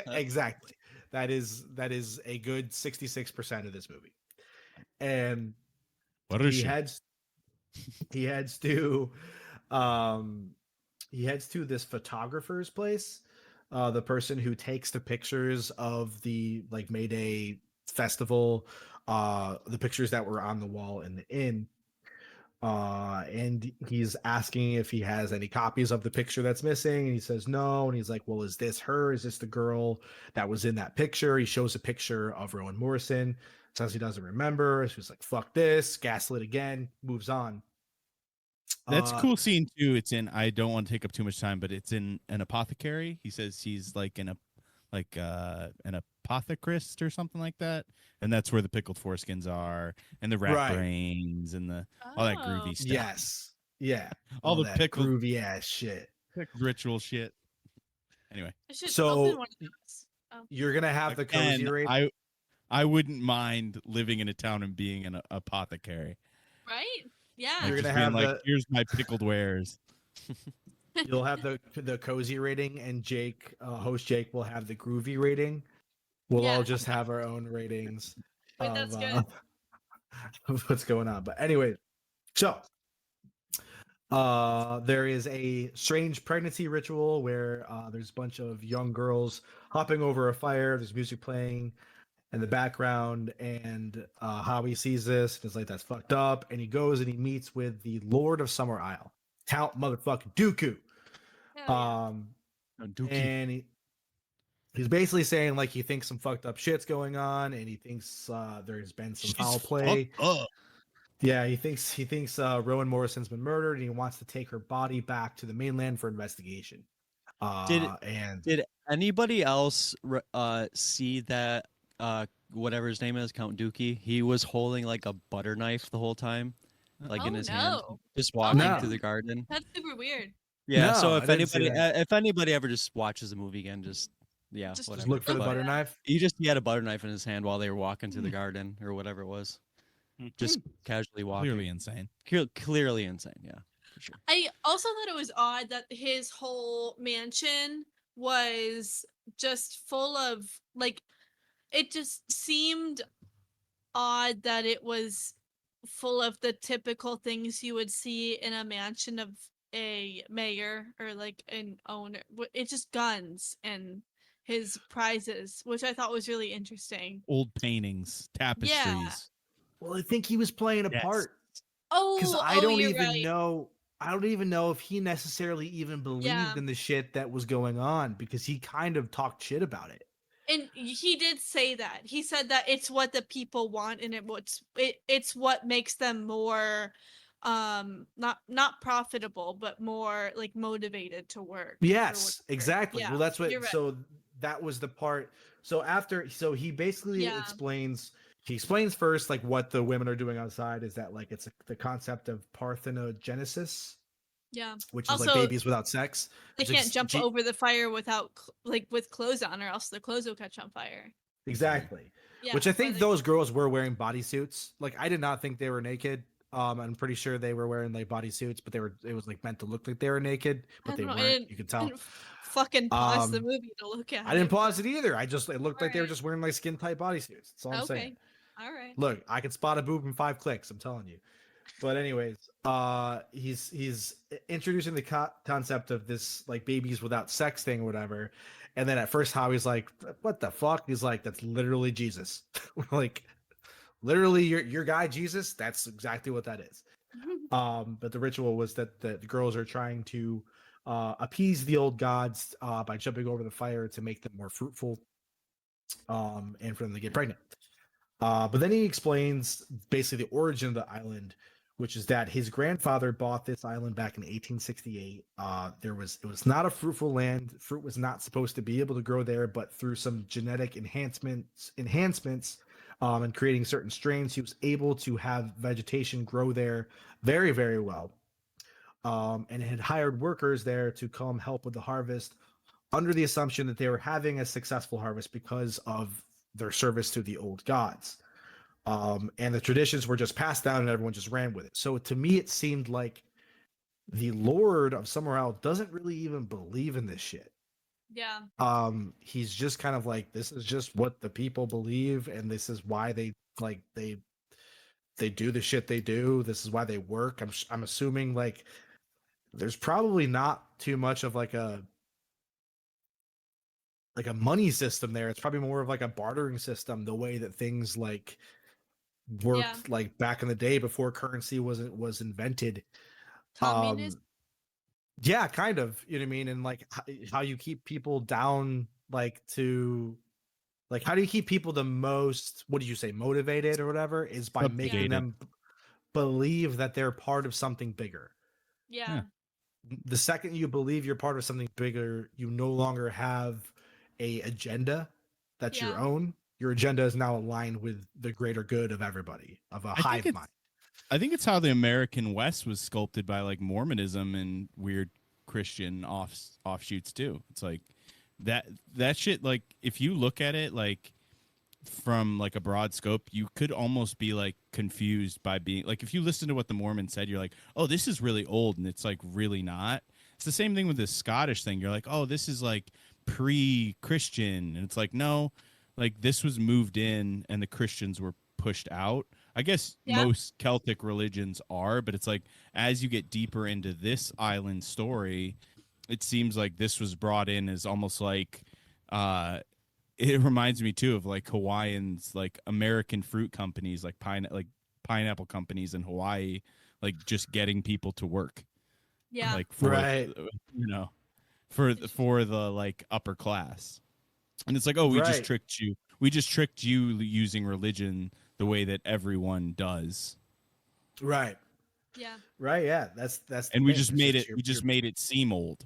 exactly. That is a good 66% of this movie. And What is he she? heads to this photographer's place the person who takes the pictures of the like Mayday festival, the pictures that were on the wall in the inn. And he's asking if he has any copies of the picture that's missing, and he says no. And he's like, well, is this her? Is this the girl that was in that picture? He shows a picture of Rowan Morrison, says he doesn't remember. She's like, fuck this, gaslit again, moves on. That's a cool scene too. It's in. I don't want to take up too much time, but it's in an apothecary. He says he's like an apothecarist or something like that, and that's where the pickled foreskins are, and the rat Right. brains, and the all that groovy stuff. Yes, yeah, all the that pickled groovy ass shit. ritual shit. Anyway, I should So, open one of those. Oh. you're gonna have the cozy again, rate. I wouldn't mind living in a town and being an apothecary. Right? Yeah. You're Like, gonna just being have like, the- here's my pickled wares. You'll have the cozy rating, and Jake, host Jake, will have the groovy rating. We'll all Yeah. just have our own ratings Wait, that's of, good. of what's going on. But anyway, so there is a strange pregnancy ritual where there's a bunch of young girls hopping over a fire. There's music playing in the background, and Howie sees this and is like, that's fucked up. And he goes and he meets with the Lord of Summer Isle, Count motherfucking Dooku. Hell yeah. And he's basically saying like he thinks some fucked up shit's going on, and he thinks there's been some foul play. Yeah, he thinks Rowan Morrison's been murdered, and he wants to take her body back to the mainland for investigation. Did anybody else see that whatever his name is, Count Dookie? He was holding like a butter knife the whole time, like in Oh, his hand, no. just walking No. through the garden. That's super weird. Yeah. No, So I if didn't see anybody ever just watches the movie again, just Just whatever. just look for the Look for butter that. knife. He had a butter knife in his hand while they were walking through the garden or whatever it was. Just casually walking. Clearly insane. Clearly insane. Yeah, for sure. I also thought it was odd that his whole mansion was just full of like it just seemed odd that it was full of the typical things you would see in a mansion of a mayor or like an owner. It's just guns and his prizes, which I thought was really interesting. Old paintings, tapestries. Well, I think he was playing a Yes. part, Oh, because I don't you're even right. know. I don't even know if he necessarily even believed Yeah. in the shit that was going on, because he kind of talked shit about it. And he did say that. He said that it's what the people want, and it's what makes them more not profitable, but more like motivated to work. or Yes, whatever. exactly. Yeah, Well, that's what. you're right. So that was the part. So he basically Yeah. explains. He explains first like what the women are doing outside is that like it's the concept of parthenogenesis, Yeah. which is like Also, babies without sex. They It's can't ex- jump G- over the fire without like with clothes on, or else the clothes will catch on fire. Exactly. Yeah. Which I but think they- those girls were wearing bodysuits. Like I did not think they were naked. I'm pretty sure they were wearing like bodysuits, but it was like meant to look like they were naked, I but they don't know, I weren't. didn't- You could I tell. didn't fucking pause the Um, movie to look at I didn't it, pause but- it either. It looked like they were Alright. just wearing like skin tight bodysuits. That's all I'm saying. Okay. All right. Look, I can spot a boob in 5 clicks. I'm telling you. But anyways, he's introducing the concept of this like babies without sex thing or whatever, and then at first Howie's like, "What the fuck?" He's like, "That's literally Jesus." Like, literally your guy Jesus. That's exactly what that is. But the ritual was that the girls are trying to appease the old gods by jumping over the fire to make them more fruitful, and for them to get pregnant. But then he explains basically the origin of the island, which is that his grandfather bought this island back in 1868. It was not a fruitful land. Fruit was not supposed to be able to grow there, but through some genetic enhancements, and creating certain strains, he was able to have vegetation grow there very, very well. And had hired workers there to come help with the harvest, under the assumption that they were having a successful harvest because of their service to the old gods. And the traditions were just passed down and everyone just ran with it. So to me, it seemed like the Lord of Summer Isle doesn't really even believe in this shit. Yeah. He's just kind of like, this is just what the people believe, and this is why they do the shit they do. This is why they work. I'm assuming like there's probably not too much of like a like a money system there. It's probably more of like a bartering system, the way that things like worked like back in the day before currency was invented. Communist. Yeah, kind of, you know what I mean? And like how you keep people down, like to like how do you keep people the most, what do you say, motivated or whatever, is by making Subjugated. them believe that they're part of something bigger. Yeah. The second you believe you're part of something bigger, you no longer have a agenda that's your own. Your agenda is now aligned with the greater good of everybody, of a hive mind. I think it's how the American West was sculpted by like Mormonism and weird Christian offshoots too. It's like that shit. Like if you look at it like from like a broad scope, you could almost be like confused by being like, if you listen to what the Mormon said, you're like, oh, this is really old, and it's like really not. It's the same thing with this Scottish thing. You're like, oh, this is like pre-Christian, and it's like, no, like this was moved in and the Christians were pushed out. I guess most Celtic religions are, but it's like as you get deeper into this island story, it seems like this was brought in as almost like it reminds me too of like Hawaiians, like American fruit companies, like pineapple companies in Hawaii, like just getting people to work. Yeah. Like for you know, for the like upper class. And it's like, oh, we just tricked you. We just tricked you using religion the way that everyone does. Right. Yeah. Right. Yeah. That's and we just made it. We just made it seem old.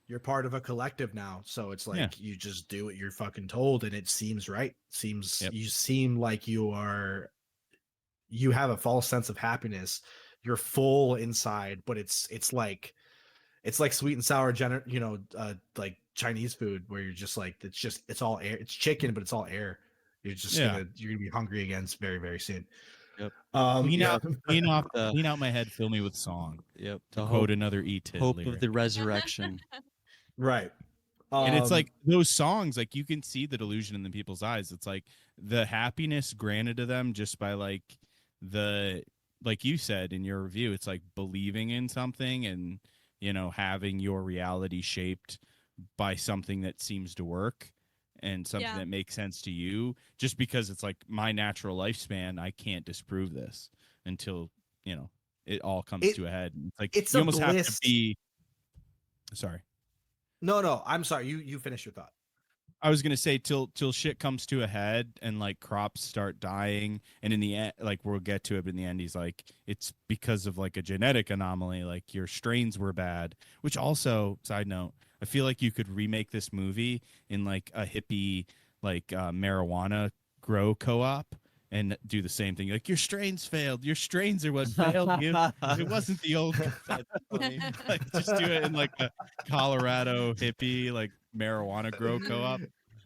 You're part of a collective now, so it's like you just do what you're fucking told, and it seems right. You seem like you have a false sense of happiness. You're full inside, but it's like sweet and sour, like Chinese food, where you're just like it's all air. It's chicken, but it's all air. You're just gonna be hungry again very, very soon. Yep. Clean out my head, fill me with song. Yep. To quote another E-Tit hope lyric. of the resurrection. Right. And it's like those songs, like you can see the delusion in the people's eyes. It's like the happiness granted to them just by like like you said in your review, it's like believing in something and, you know, having your reality shaped by something that seems to work and something that makes sense to you, just because it's like my natural lifespan. I can't disprove this until, you know, it all comes to a head. It's like it's you almost bliss. have to be. Sorry. No, I'm sorry. You finish your thought. I was gonna say till shit comes to a head and like crops start dying, and in the end, like we'll get to it, but in the end, he's like, it's because of like a genetic anomaly, like your strains were bad. Which also, side note, I feel like you could remake this movie in like a hippie like marijuana grow co-op and do the same thing. Like your strains failed. Your strains are what failed you. It wasn't the old. Like just do it in like a Colorado hippie like marijuana grow co-op.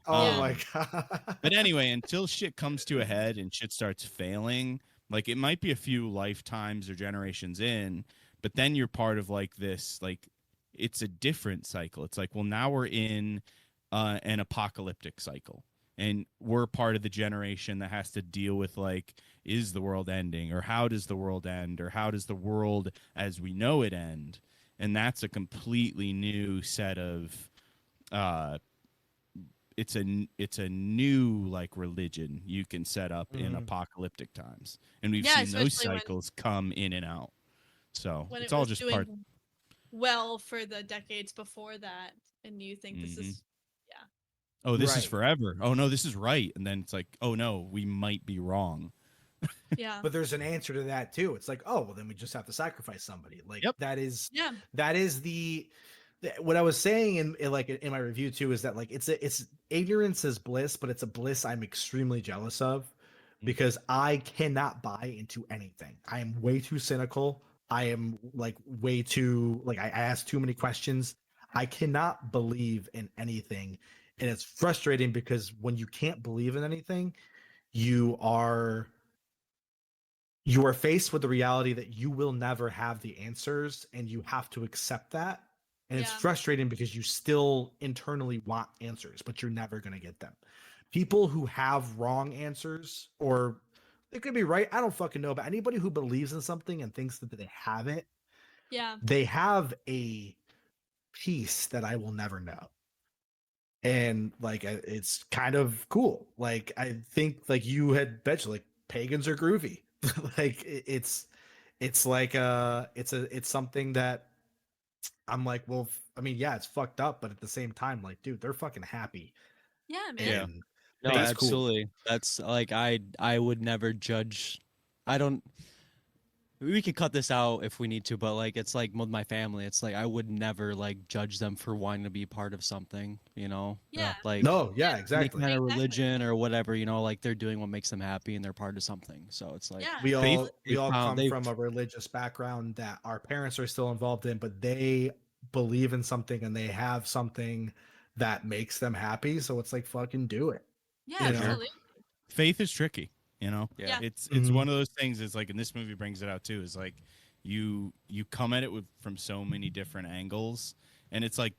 Oh my god. But anyway, until shit comes to a head and shit starts failing, like it might be a few lifetimes or generations in, but then you're part of like this, like it's a different cycle. It's like, well, now we're in an apocalyptic cycle. And we're part of the generation that has to deal with like, is the world ending, or how does the world end, or how does the world as we know it end? And that's a completely new set of it's a new like religion you can set up in apocalyptic times, and we've seen those cycles come in and out. So it's all just part. Well, for the decades before that, and you think this is oh, this is forever. Oh no, this is right. And then it's like, oh no, we might be wrong. Yeah. But there's an answer to that too. It's like, oh, well, then we just have to sacrifice somebody. Like that is the what I was saying in my review too, is that like it's ignorance is bliss, but it's a bliss I'm extremely jealous of, because I cannot buy into anything. I am way too cynical. I am like way too like I ask too many questions. I cannot believe in anything. And it's frustrating because when you can't believe in anything, you are faced with the reality that you will never have the answers, and you have to accept that. And it's frustrating because you still internally want answers, but you're never going to get them. People who have wrong answers, or they could be right, I don't fucking know, but anybody who believes in something and thinks that they have it, they have a peace that I will never know. and like it's kind of cool. Like I think like you had mentioned, like pagans are groovy. Like it's like it's something that I'm like, well, I mean, yeah, it's fucked up, but at the same time, like, dude, they're fucking happy, Yeah, man. Yeah. and No, that's cool. absolutely. That's like I would never judge. I don't. We could cut this out if we need to, but like it's like with my family, it's like I would never like judge them for wanting to be part of something, you know? Yeah. Like No, yeah, any exactly. kind of Exactly. religion or whatever, you know, like they're doing what makes them happy and they're part of something. So it's like Yeah. We Faith- all we all found- come they've- from a religious background that our parents are still involved in, but they believe in something and they have something that makes them happy. So it's like fucking do it. Yeah, You know? absolutely. Faith is tricky, you know. Yeah. It's Mhm. one of those things. Is like, and this movie brings it out too. Is like you come at it from so many different angles, and it's like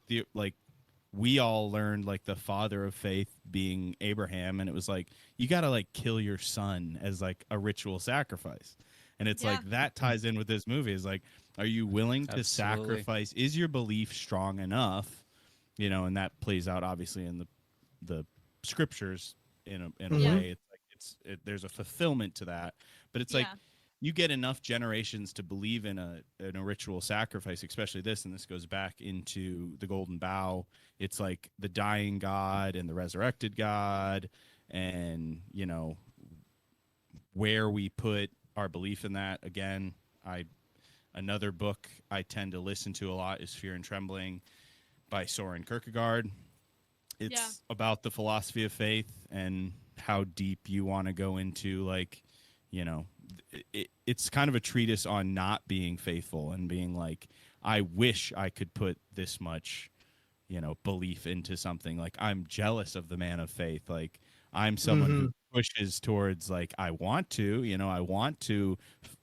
we all learned like the father of faith being Abraham, and it was like you got to like kill your son as like a ritual sacrifice, and it's Yeah. like that ties in with this movie. Is like, are you willing to Absolutely. sacrifice? Is your belief strong enough? You know, and that plays out obviously in the scriptures in a Mhm. way. It's like there's a fulfillment to that, but it's like Yeah. you get enough generations to believe in a ritual sacrifice, especially this, and this goes back into the Golden Bough. It's like the dying God and the resurrected God, and you know where we put our belief in that. Again, another book I tend to listen to a lot is Fear and Trembling by Soren Kierkegaard. It's Yeah. about the philosophy of faith and how deep you want to go into, like, you know, it's kind of a treatise on not being faithful and being like, I wish I could put this much, you know, belief into something. Like, I'm jealous of the man of faith. Like, I'm someone who pushes towards, like, I want to, you know, I want to,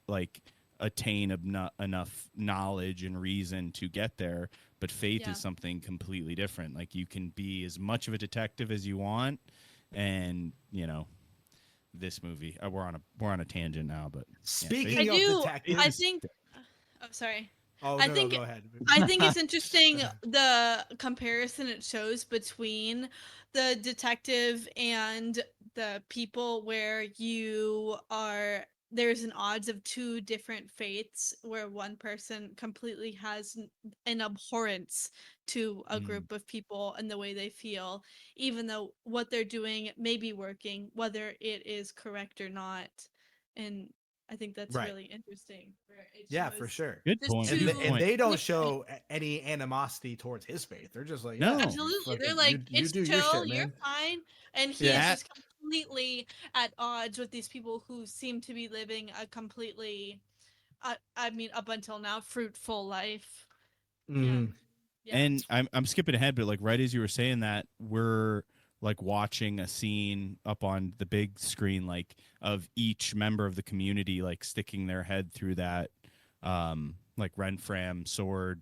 like, attain enough knowledge and reason to get there. But faith Yeah. is something completely different. Like, you can be as much of a detective as you want, and you know, this movie. We're on a tangent now, but Speaking I of do. detectives, I think. Oh, sorry. oh I no, think- no, go ahead. I think it's interesting the comparison it shows between the detective and the people, where there's an odds of two different faiths, where one person completely has an abhorrence to a Mm. group of people and the way they feel, even though what they're doing may be working, whether it is correct or not. And I think that's Right. really interesting. Where it Yeah, for shows sure. good Just point. two- Good And point. they don't Like, show any animosity towards his faith. They're just like, No. yeah, Absolutely. They're fucking, like, you it's do chill, your shit, you're man. fine. And he Yeah. is just completely at odds with these people who seem to be living a completely, I mean, up until now, fruitful life. Mhm. Yeah. And I'm skipping ahead, but like right as you were saying that, we're like watching a scene up on the big screen, like of each member of the community like sticking their head through that like Renfram sword,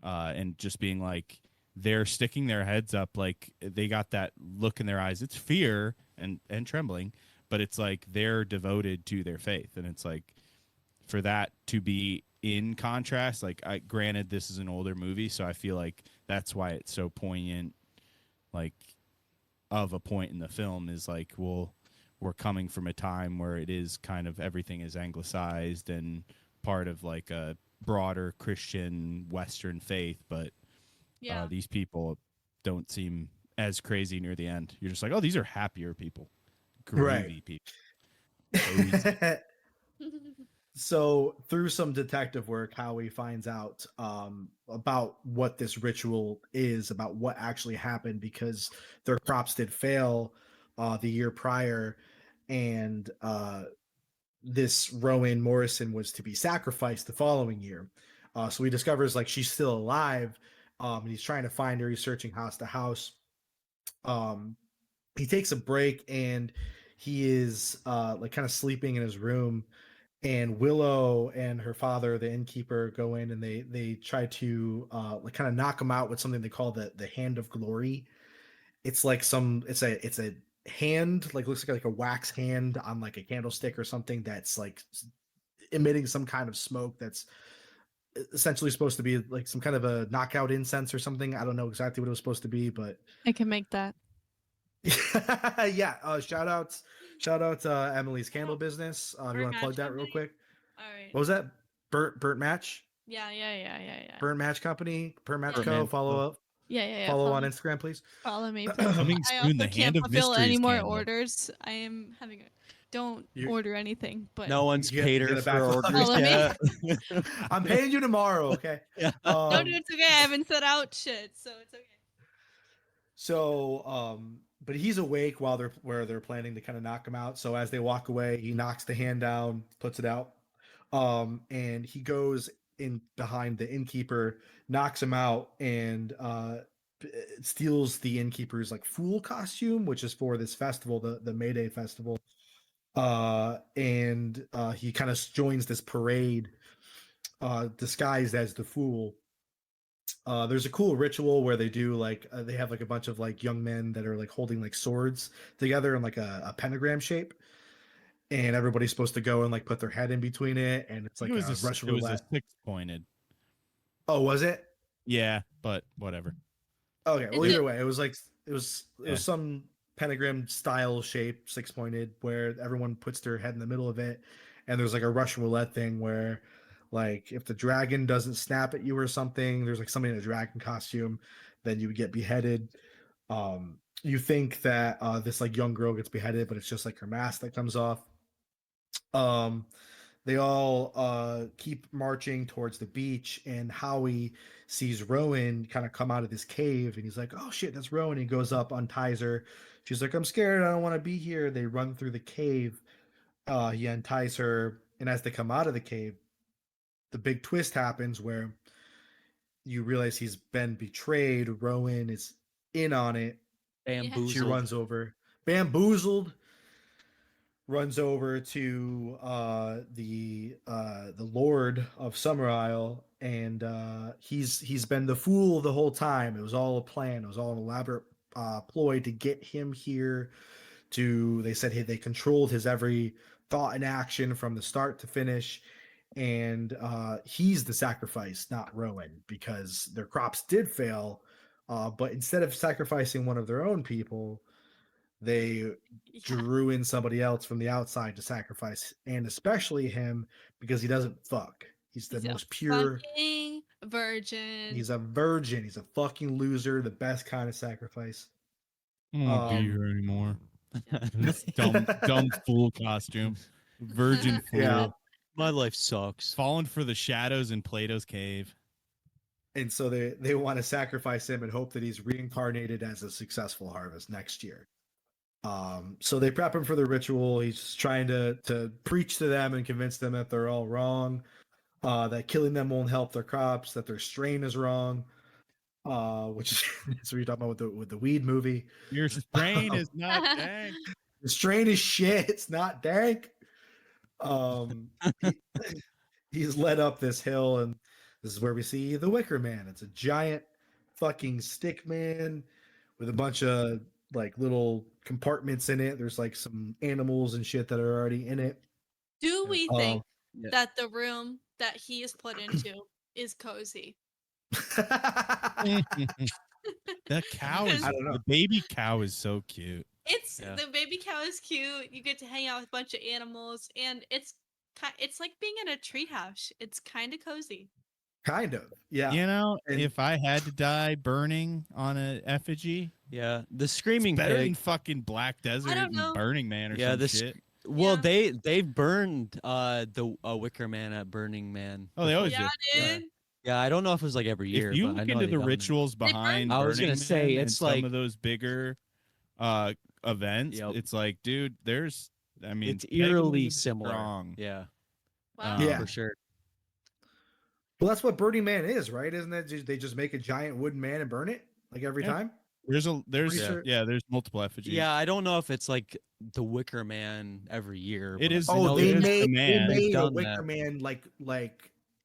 and just being like, they're sticking their heads up, like they got that look in their eyes. It's fear and trembling, but it's like they're devoted to their faith, and it's like for that to be in contrast, like, I granted this is an older movie, so I feel like that's why it's so poignant, like of a point in the film, is like, well, we're coming from a time where it is kind of everything is anglicized and part of like a broader Christian Western faith, but Yeah. these people don't seem as crazy near the end. You're just like, oh, these are happier people, groovy Right. people. Cozy. So through some detective work, Howie finds out about what this ritual is, about what actually happened, because their crops did fail the year prior, and this Rowan Morrison was to be sacrificed the following year. So he discovers like she's still alive, and he's trying to find her. He's searching house to house. He takes a break, and he is like kind of sleeping in his room, and Willow and her father, the innkeeper, go in and they try to like kind of knock him out with something they call the hand of glory. It's like it's a hand, like looks like a wax hand on, like, a candlestick or something, that's like emitting some kind of smoke that's essentially supposed to be like some kind of a knockout incense or something. I don't know exactly what it was supposed to be, but I can make that. yeah. Shout out Emily's candle business. If you Burnt want to plug Match that real Company? quick. All right. What was that? Burnt Match. Yeah. Burnt Match Company. Burnt Match Yeah. Co. Man, Follow Yeah. Follow on Instagram, please. Follow me, please. Coming I soon, also the can't Hand of fulfill any Mysteries more candle. orders. I am having. Don't You- order anything, but No one's You get- paid you her get a for backlog. orders Follow me. yet. I'm paying you tomorrow. Okay. Yeah. no, dude, it's okay. I haven't set out shit, so it's okay. So, but he's awake while they're planning to kind of knock him out. So as they walk away, he knocks the hand down, puts it out, and he goes in behind the innkeeper, knocks him out, and steals the innkeeper's like fool costume, which is for this festival, the May Day festival. And he kind of joins this parade, disguised as the fool. There's a cool ritual where they do like they have like a bunch of like young men that are like holding like swords together in like a pentagram shape, and everybody's supposed to go and like put their head in between it, and it's like it was a Russian it was a roulette. 6-pointed. Oh, was it? Yeah, but whatever. Okay, well, Is either it- way, it was like it was Yeah. some pentagram style shape, 6-pointed, where everyone puts their head in the middle of it, and there's like a Russian roulette thing where, like, if the dragon doesn't snap at you or something, there's like somebody in a dragon costume, then you would get beheaded. You think that this like young girl gets beheaded, but it's just like her mask that comes off. They all keep marching towards the beach, and Howie sees Rowan kind of come out of this cave, and he's like, "Oh shit, that's Rowan." He goes up, unties her. She's like, "I'm scared. I don't want to be here." They run through the cave. He unties her, and as they come out of the cave, the big twist happens where you realize he's been betrayed. Rowan is in on it. Bamboozled. She runs over, bamboozled, runs over to the Lord of Summer Isle, and he's been the fool the whole time. It was all a plan. It was all an elaborate ploy to get him here. They said they controlled his every thought and action from the start to finish, and he's the sacrifice, not Rowan, because their crops did fail. But instead of sacrificing one of their own people, they Yeah. drew in somebody else from the outside to sacrifice, and especially him, because he doesn't fuck. He's the He's a most pure. fucking virgin. He's a virgin. He's a fucking loser. The best kind of sacrifice. I won't be Um, here anymore. This dumb fool costume. Virgin fool. Yeah. My life sucks. Falling for the shadows in Plato's cave. And so they want to sacrifice him and hope that he's reincarnated as a successful harvest next year. So they prep him for the ritual. He's just trying to preach to them and convince them that they're all wrong, that killing them won't help their crops, that their strain is wrong, which is that's what you're talking about with the weed movie. Your strain is not dank. The strain is shit. It's not dank. He- he's led up this hill, and this is where we see the Wickerman. It's a giant fucking stick man with a bunch of like little compartments in it. There's like some animals and shit that are already in it. Do we think yeah. that the room that he is put into is cozy? That cow is I don't know. the baby cow is so cute. It's Yeah. the baby cow is cute. You get to hang out with a bunch of animals, and it's like being in a treehouse. It's kind of cozy. Kind of, yeah. You know, And- if I had to die burning on an effigy, Yeah, the it's screaming better than pig. fucking Black Desert don't and know. Burning Man or Yeah, some this- shit. Well, Yeah. they burned the Wicker Man at Burning Man. Oh, they always Yeah, do. dude. Yeah, I don't know if it was like every year. If you but I look know into they the done it. rituals burn- behind I was Burning gonna say, Man and it's some like- of those bigger events, Yep. it's like, dude, I mean, It's eerily paganism is similar. strong. Yeah, Wow. Yeah. for sure. Well, that's what Burning Man is, right? Isn't it? They just make a giant wooden man and burn it like every Yeah. time. There's Pretty sure- there's multiple effigies. Yeah, I don't know if it's like the Wicker Man every year. It but is- I Oh, know they there's made, the they man. made They've a done Wicker that. Man like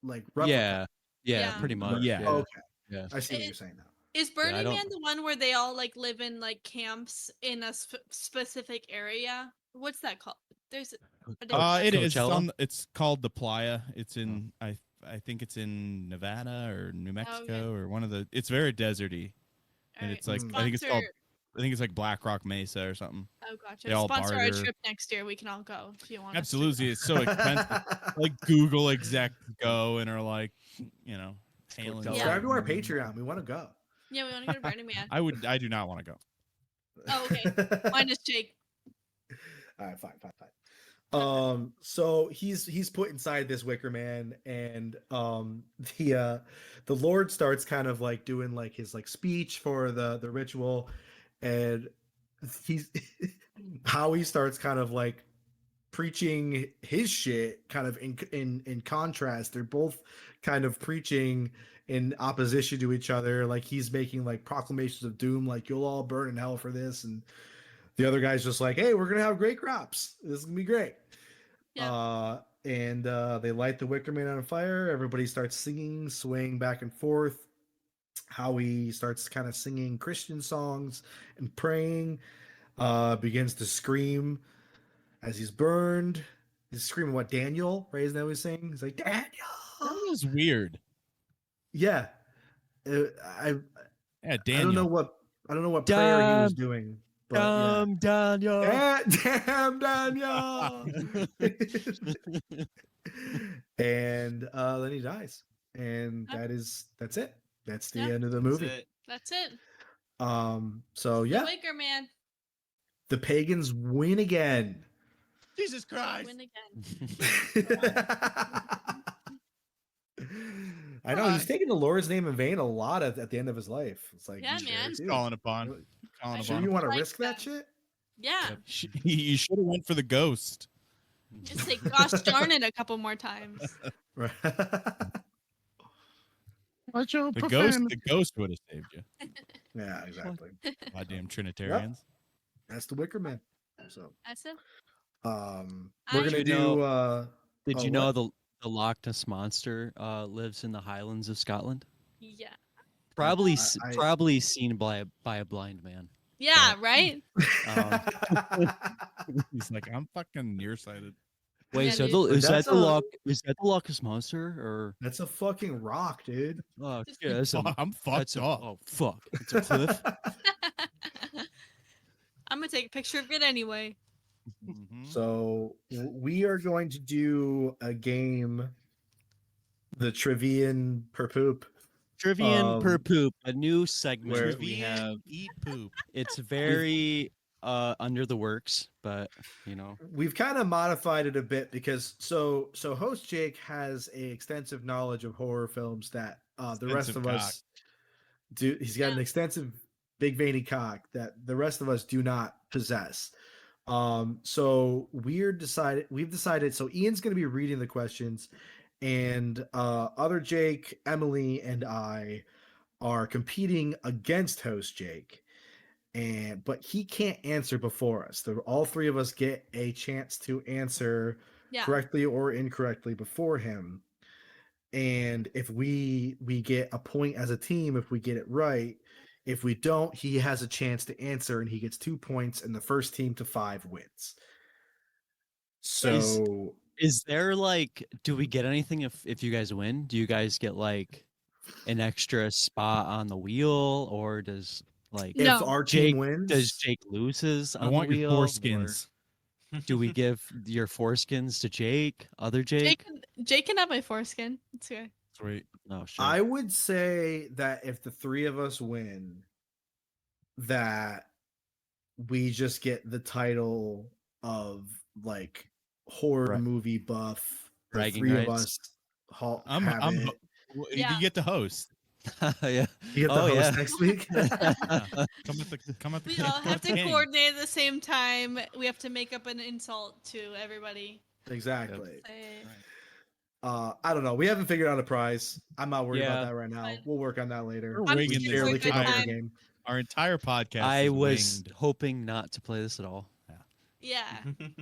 replica. Yeah, Yeah. pretty much. Yeah. Yeah. Okay. Yeah. I see what It- you're saying now. Is Burning don't- Man the one where they all like live in like camps in a specific area? What's that called? There's a different It is Coachella? it's called the Playa. It's in I I think it's in Nevada or New Mexico okay. or one of the. It's very deserty, and Alright, it's like Mm. I think it's called. sponsor- I think it's like Black Rock Mesa or something. Oh, gotcha. They all Sponsor our barter. trip next year. We can all go if you want. Absolutely, it's so expensive. Like Google execs go and are like, hailing. Yeah. Subscribe to our Patreon. We want to go. Yeah, we want to go to Burning Man. I do not want to go. Oh, okay. Mine is Jake. All right, fine. So he's put inside this Wicker Man, and the Lord starts kind of like doing like his like speech for the ritual, and he's Howie starts kind of like preaching his shit kind of in contrast. They're both kind of preaching in opposition to each other. Like he's making like proclamations of doom, like you'll all burn in hell for this, and the other guy's just like, hey, we're gonna have great crops, this is gonna be great. Yeah. And they light the Wicker Man on fire. Everybody starts singing, swaying back and forth. Howie starts kind of singing Christian songs and praying, begins to scream as he's burned. He's screaming, what, Daniel? Right? Isn't that what he's saying? He's like, Daniel. That was weird. Yeah. Yeah, I Daniel. don't know what prayer he was doing. But Daniel. damn Daniel. And then he dies. And that's it. That's the Yeah. end of the That's movie. it. That's it. So The yeah, Wicker Man. the pagans win again. Jesus Christ. Win again. I know he's taking the Lord's name in vain a lot at the end of his life. It's like, Yeah, you man. sure, He's calling upon. Really? Calling Sure upon. you want to Like risk that that. shit? Yeah. You should have went for the ghost. Just say gosh darn it a couple more times. Right. Watch your The profanity. ghost would have saved you. Yeah, exactly. Goddamn Trinitarians. That's the Wicker Man. So That's it. we're gonna Did do you know- Did oh, you know what? the Loch Ness monster lives in the Highlands of Scotland? Yeah. Probably I- probably seen by a blind man. Yeah, right? He's like, I'm fucking nearsighted. Wait, Yeah, so dude. is that That's the a- Loch? Is that the Loch Ness monster or? That's a fucking rock, dude. Oh, Just yeah, that's a, I'm that's fucked a, up. oh fuck! It's a cliff. I'm gonna take a picture of it anyway. Mhm. So we are going to do a game, the Trivian per poop. Trivian per Um, poop, a new segment where- we have. Eat poop. It's very under the works, but We've kind of modified it a bit because so host Jake has a extensive knowledge of horror films that the rest Extensive of cock. us do. He's got an Yeah. extensive big veiny cock that the rest of us do not possess. So we've decided. So Ian's going to be reading the questions, and other Jake, Emily, and I are competing against host Jake. But he can't answer before us. All three of us get a chance to answer Yeah. correctly or incorrectly before him. And if we get a point as a team, if we get it right, if we don't, he has a chance to answer and he gets 2 points, and the first team to 5 wins. So is there like, do we get anything if you guys win? Do you guys get like an extra spot on the wheel, or does like if No. our Jake team wins, does Jake loses on I want the your wheel? foreskins. Or do we give your foreskins to Jake? Other Jake? Jake can have my foreskin. It's okay. Sweet. No, sure. I would say that if the three of us win, that we just get the title of like horror Right. movie buff. The Bragging three of rights. us I'm have it. Yeah. You get the host. Yeah. You get the Oh, host yeah. next week. Come at the We all come have at the to king. coordinate at the same time. We have to make up an insult to everybody. Exactly. Say, I don't know. We haven't figured out a prize. I'm not worried Yeah. about that right now. Fine. We'll work on that later. We're I'm winging just this here for a Barely good came up with a time. game. Our entire podcast. I is was winged. hoping not to play this at all. Yeah.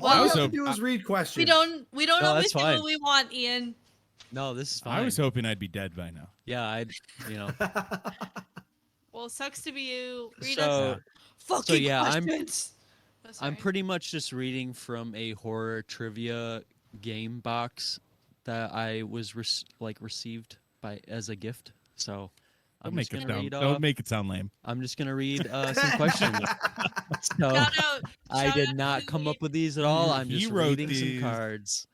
All I you was have to hoping- do is read questions. We don't No, always that's do fine. what we want, Ian. No, this is fine. I was hoping I'd be dead by now. Yeah, I Well, sucks to be you. Read So- us fucking yeah, I'm- questions. Oh, I'm sorry. pretty much just reading from a horror trivia game box that I was received by as a gift. So Don't make it gonna sound. read Don't make it sound lame. I'm just gonna read some questions. So Shout out. I shout did out not to come the- up with these at all. I'm He just wrote reading some these. cards.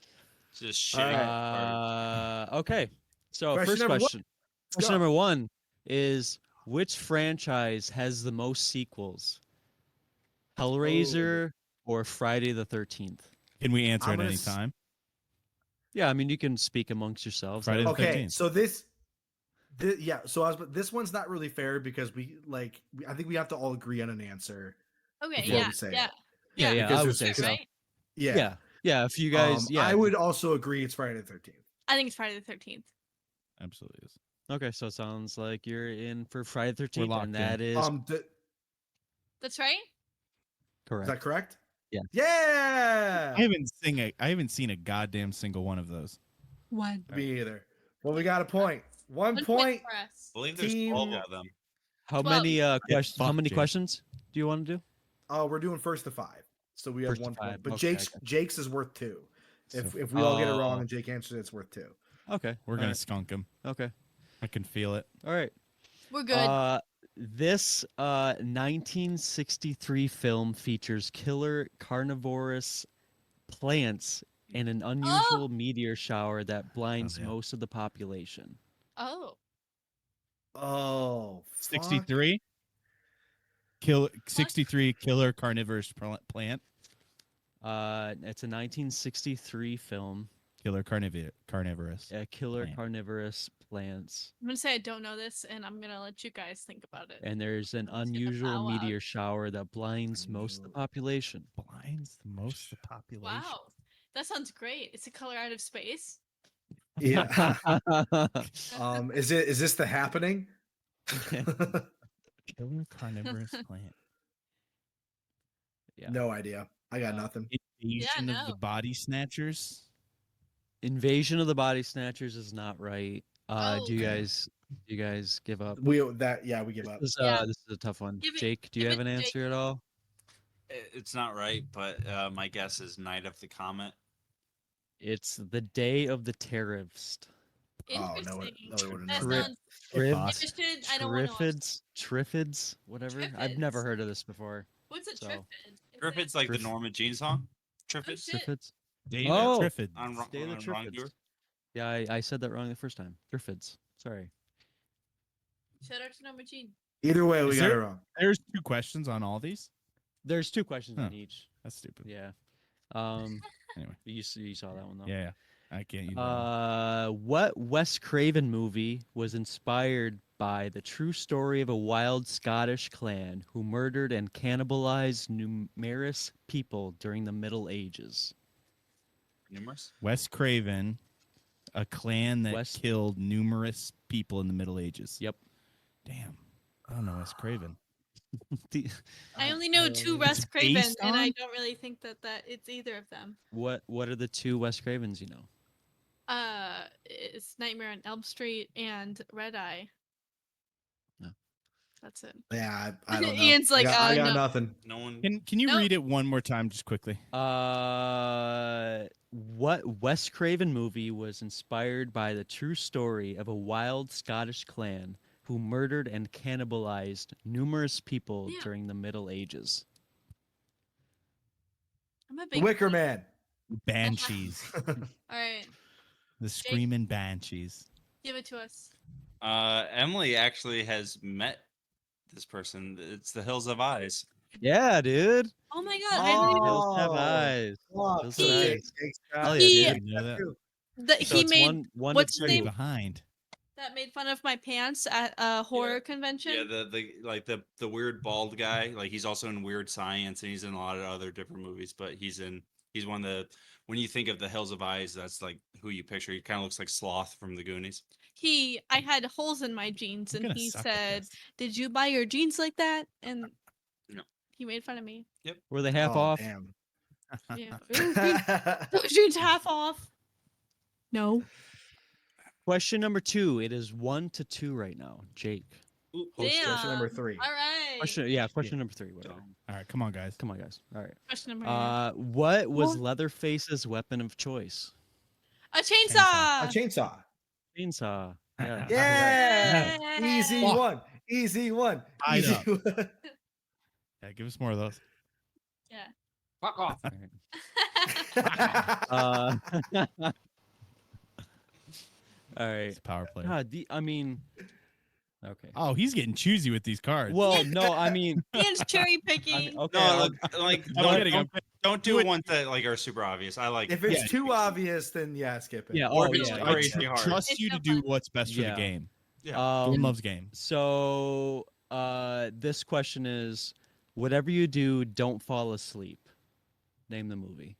Just All shitting right. on cards. Okay. So Question first number one. question. Let's Question go. number 1 is which franchise has the most sequels? Hellraiser or Friday the 13th? Can we answer I'm at gonna any s- time? Yeah, I mean you can speak amongst yourselves. Friday the Okay, 13th. so yeah. So this one's not really fair because I think we have to all agree on an answer. Okay, before yeah, we say yeah, it. Yeah, yeah, Because I would there's- say so. right. Yeah. Yeah. Yeah, if you guys I would also agree it's Friday the 13th. I think it's Friday the 13th. Absolutely is. Okay, so it sounds like you're in for Friday the 13th locked and that is That's right. correct. Is that correct? Yeah. Yeah. I haven't seen a goddamn single one of those. One. Me either. Well, we got a point. 1 point. for us. I believe there's Team- 12 of them. How 12. many questions how fucked, many Jake. questions do you want to do? We're doing first to 5. So we have First to 1 point. five. But Okay, Jake's is worth 2. If So if we all get it Oh. wrong and Jake answers it, it's worth 2. Okay. we're all gonna right, skunk him. Okay. I can feel it. All right. We're good. This 1963 film features killer carnivorous plants and an unusual meteor shower that blinds yeah. most of the population. Oh. Oh, fuck. 63. 63 killer carnivorous plant. It's a 1963 film. Killer carnivorous. Killer Plant. carnivorous plants, I'm gonna say I don't know this, and I'm gonna let you guys think about it. and there's an Let's get the unusual bow out. meteor shower that blinds most of the population. Blinds the most of the population. Wow, that sounds great. It's a color out of space. Yeah. Is this the happening? Killer carnivorous plant. Yeah. No idea. I got nothing. Invasion of the no. body snatchers. Invasion of the Body Snatchers is not right. Oh, Do you okay. guys give up? We give up. Yeah. This is a tough one. Give it- Jake, do you give have it an to Jake. answer at all? It's not right, but my guess is Night of the Comet. It's the Day of the Terrorist. Oh, Interesting. no, we wouldn't that know that. sounds Boss. interesting. I don't want to watch. Triffids, whatever. I've never Triffids. heard of this before. What's a So- triffid? Triffids like the Triff- Norma Jean song. Triffids shit. Triffids. David Oh! Triffids. on, Day of the on Triffids. Wrongdoer. Yeah, I said that wrong the first time. Triffids. Sorry. Shout out to Norma Jean. Either way, we Is got it there- wrong. There's 2 questions on all these. There's 2 questions Huh. on each. That's stupid. Yeah. Anyway. You saw that one though. Yeah. I can't use that. What Wes Craven movie was inspired by the true story of a wild Scottish clan who murdered and cannibalized numerous people during the Middle Ages? Numerous. Wes Craven, a clan that Wes- killed numerous people in the Middle Ages. Yep. Damn. I don't know Wes Craven. I only know 2 It's Wes Craven, based and I on? don't really think that it's either of them. What are the 2 Wes Cravens you know? It's Nightmare on Elm Street and Red Eye. No. That's it. Yeah, I don't know. Ian's like, I got no. nothing. No one. Can you Nope. read it one more time just quickly? What Wes Craven movie was inspired by the true story of a wild Scottish clan who murdered and cannibalized numerous people Yeah. during the Middle Ages? I'm a The big Wicker fan. Man. Banshees. All right, The screaming banshees. give it to us. Emily actually has met this person. It's the Hills of Eyes. Yeah, dude. Oh my god, I didn't even- Hills Have Oh. Eyes. Fuck, Hills so Have He- Eyes. Jake's Hell got yeah, He- it. Didn't know that. Too. So he it's made one what's to his Pretty name? two. behind. that made fun of my pants at a horror convention. Yeah, the weird bald guy. Like he's also in Weird Science, and he's in a lot of other different movies. But he's one of the when you think of the Hills of Eyes, that's like who you picture. He kind of looks like Sloth from the Goonies. I had holes in my jeans, I'm and gonna he suck at said, this. "Did you buy your jeans like that?" And No. he made fun of me. Were they half Oh, off? Damn. Yeah, those jeans half off. No. Question number 2. It is 1-2 right now. Jake. Ooh, Question number Damn. 3. All right. Question number 3. Whatever. dumb. All right, come on, guys. Come on, guys. All right. Question number. What was What? Leatherface's weapon of choice? A A chainsaw. chainsaw. Chainsaw. Yeah. Yeah. Yeah. Easy Fuck. one. Easy one. Tied Easy up. one. Yeah, give us more of those. Yeah. Fuck off. All right. All right. It's a power play. God, I mean, okay. Oh, he's getting choosy with these cards. Well, no, I mean, Ian's cherry picking. okay. No, like I'm kidding. don't do ones that like are super obvious. I like If it's Yeah. too obvious, then yeah, skip it. Yeah, or oh, if it's yeah, I crazy hard. trust It's you so to do fun. what's best for Yeah. the game. Yeah. Dylan loves game. So, this question is, whatever you do, don't fall asleep. Name the movie.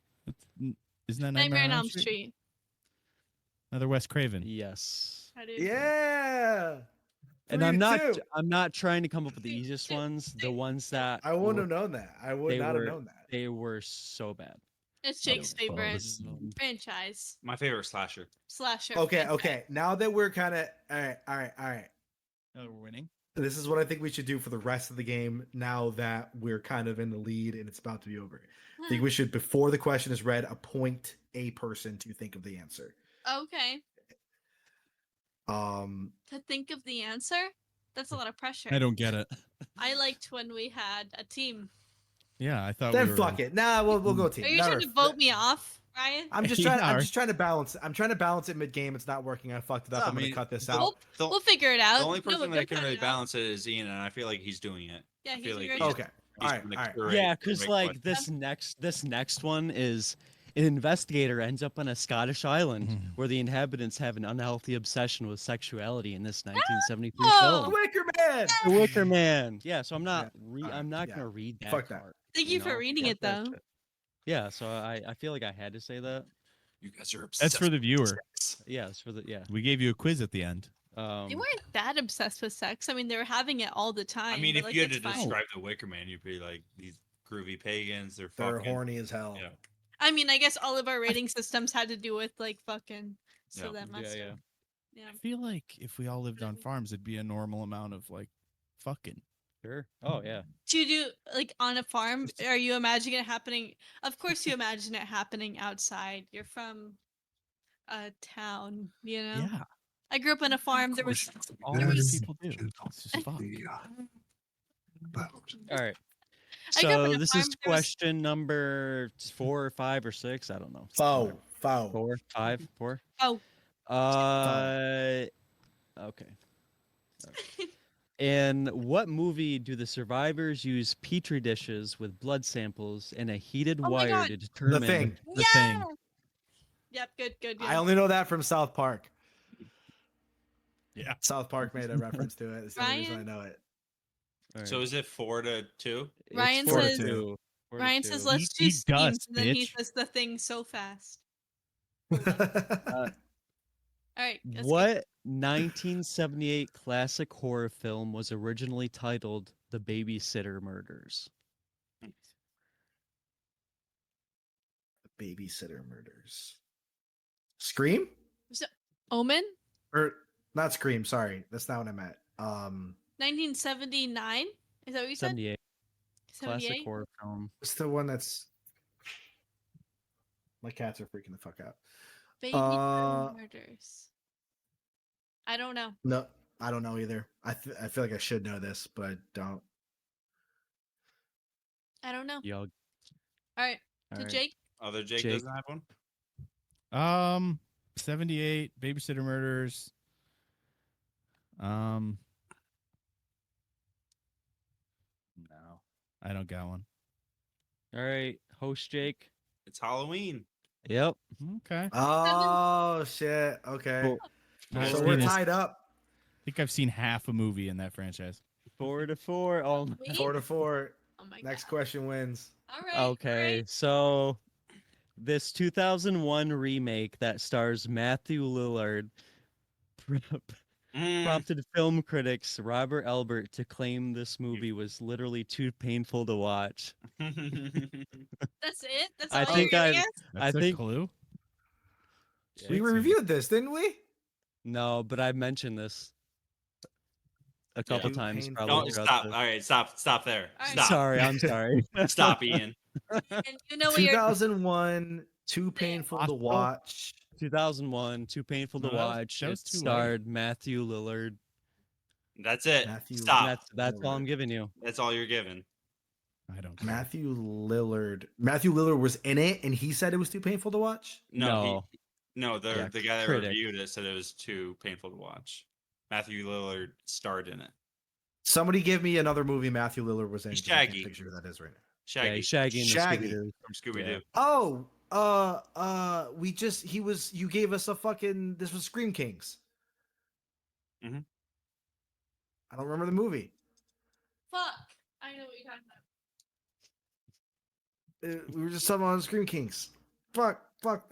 Isn't that Nightmare on Elm Street. Another Wes Craven. Yes. I do. Yeah. And 3-2. I'm not trying to come up with the easiest Two. ones. The ones that I wouldn't were- have known that. I would they not were- have known that. They were so bad. It's Jake's Don't fall favorite asleep. franchise. My favorite slasher. Slasher. Okay, franchise. okay. Now that we're kind of all right. Oh, we're winning. This is what I think we should do for the rest of the game. Now that we're kind of in the lead and it's about to be over, I think we should, before the question is read, appoint a person to think of the answer. Okay. To think of the answer? That's a lot of pressure. I don't get it. I liked when we had a team. Yeah, I thought Then we were. fuck it. Nah, we'll go team. Are you Never- trying to vote me off, Ryan? I'm just trying. Yeah, I'm or- just trying to balance. I'm trying to balance it mid game. It's not working. I fucked it up. No, I I'm gonna mean, cut this the- out. The, We'll figure it out. the only No, person don't that can cut really it out. balance it is Ian, and I feel like he's doing it. Yeah, I he's feel like very he's- Okay. he's All right. doing the All right. correct- Yeah, the because right like question. this next one is an investigator ends up on a Scottish island Mhm. where the inhabitants have an unhealthy obsession with sexuality in this 1973 Oh! The film. Wicker Man. The Wicker Man. Yeah, so I'm not alright, I'm not yeah. gonna read that. Fuck that. part, Thank you for know? reading Fuck it, that though. shit. Yeah, so I feel like I had to say that. You guys are obsessed. That's for the with viewer. sex. Yeah, it's for the yeah. We gave you a quiz at the end. They weren't that obsessed with sex. I mean, they were having it all the time. I mean, but, if like, you had it's to fine. describe the Wicker Man, you'd be like these groovy pagans. They're They're fucking. horny as hell. Yeah. I mean, I guess all of our rating systems had to do with like fucking. So Yeah. that must. Yeah, have- yeah. I feel like if we all lived on farms, it'd be a normal amount of like fucking. Sure. Oh yeah. Do you do like on a farm? Are you imagining it happening? Of course, you imagine it happening outside. You're from a town, you know. Yeah, I grew up on a farm. There was all There these was- people do. It's just fuck. All right. I grew up in So a this farm, is there was- question number 4 or 5 or 6. I don't know. Foe. Foe. 4, 5, 4. Oh. Okay. Alright. In what movie do the survivors use petri dishes with blood samples and a heated Oh my wire God. to The determine? Thing. The Thing. Yep. Good. Good. I only know that from South Park. Yeah. South Park made a reference to it. That's the only reason I Ryan? know it. Alright. So is it 4-2? It's Ryan 4 to says- 2. 4 to Ryan 2. says, "Let's do Eat schemes," dust, and then he bitch. says the thing so fast. All right. let's go. What 1978 classic horror film was originally titled The Babysitter Murders? Babysitter Murders. Scream? Omen? Or not Scream, sorry. That's not what I meant. 1979? Is that what you said? 78 classic 78? horror film. It's the one that's my cats are freaking the fuck out. Baby murders. I don't know. No, I don't know either. I feel like I should know this, but I don't. I don't know. Y'all. All right. To Alright. Jake. Other Jake, Jake. doesn't have one. 78 Babysitter Murders. No, I don't got one. All right, host Jake. It's Halloween. Yep. Okay. Oh shit. Okay. Cool. I've So seen we're this- tied up. I think I've seen half a movie in that franchise. 4 to 4. Oh, Wait. 4-4. Oh my Next god. question wins. All right. all okay. right. So this 2001 remake that stars Matthew Lillard Mm. prompted film critics Robert Albert to claim this movie was literally too painful to watch. That's it? That's I all think you're I- giving us? That's a think- clue. We Shit, reviewed this, didn't we? No, but I've mentioned this a couple Too times. painful. Probably Don't throughout stop. the- All right, stop there. All right. Stop. Sorry, I'm sorry. Stop, Ian. And you know what you're 2001, Too Painful to Hostel? Watch. 2001, Too Painful to No, that was- Watch. that It was too late. starred Matthew Lillard. That's it. Matthew- Stop. That's all I'm giving you. That's all you're given. I don't care. Matthew Lillard. Matthew Lillard was in it, and he said it was too painful to watch. No, the Yeah, the guy that critic. reviewed it said it was too painful to watch. Matthew Lillard starred in it. Somebody give me another movie Matthew Lillard was in. He's 'cause I can't Shaggy. picture who that is right now. Yeah, Shaggy he's Shaggy in the Shaggy. Scooby-Doo. from Scooby Doo. Oh, you gave us a fucking, this was Scream Kings. Mhm. I don't remember the movie. Fuck. I know what you're talking about. We were just talking about Scream Kings. Fuck. I'm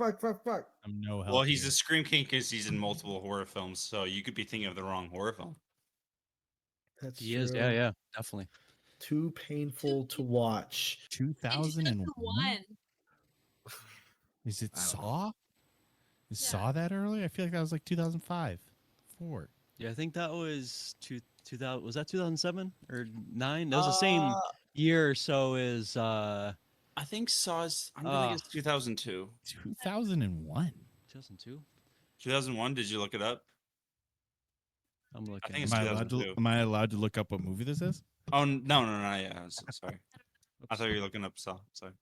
no help. Well, he's here. a Scream King because he's in multiple horror films, so you could be thinking of the wrong horror film. That's He is. true. Yeah, definitely. Too painful to watch. 2001. 2001. Is it I don't know. Saw? Is Yeah. Saw that early? I feel like that was like 2005, 4. Yeah, I think that was 2000. Was that 2007 or 9? That was the same Uh, year or so as I think Saw's. I'm gonna Ah. guess 2002. 2001. 2002. 2001. Did you look it up? I'm looking. think it's Am I allowed to? 2002. Am I allowed to look up what movie this is? Oh no. Yeah, sorry. I thought you were looking up Saw. Sorry.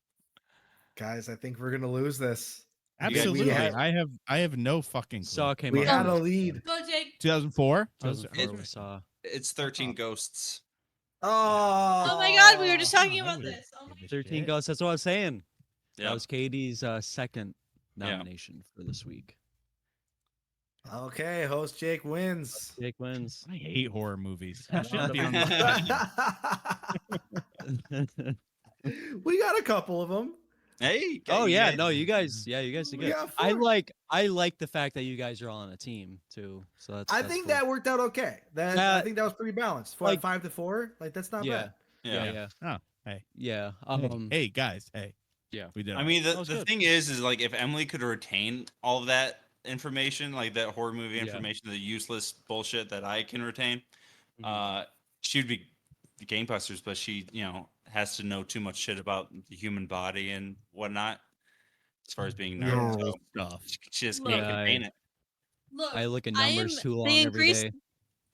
guys, I think we're gonna lose this. guys- we Absolutely. had- I have no fucking clue. Saw came We out. had a lead. Go, Jake. 2004. 2004 was Saw. It's 13 Ghosts. Oh, Oh my god, we were just talking I about would- this. Oh my 13 Shit. Ghosts. That's what I was saying. Yeah. That was Katie's second Yeah. nomination for this week. Okay, host Jake wins. Jake wins. I hate horror movies. I I shouldn't be on we this podcast. got a couple of them. Hey. Oh you yeah, guys- no, you guys did We good. got I four. like the fact that you guys are all on a team too. So that's I that's think cool. that worked out okay. I Yeah. think that was pretty balanced. Like- 5-4. Like that's not Yeah. bad. Yeah. yeah. Oh, hey. Yeah. Hey guys. Hey. Yeah. We did. I mean, That the was the good. thing is like if Emily could retain all of that information, like that horror movie Yeah. information, the useless bullshit that I can retain, Mhm. she'd be the gangbusters. But she, has to know too much shit about the human body and whatnot, as far as being nerd. Neural So stuff. she just Look. can't Yeah, contain it. Look, I look at I numbers am- too long they every increased- day.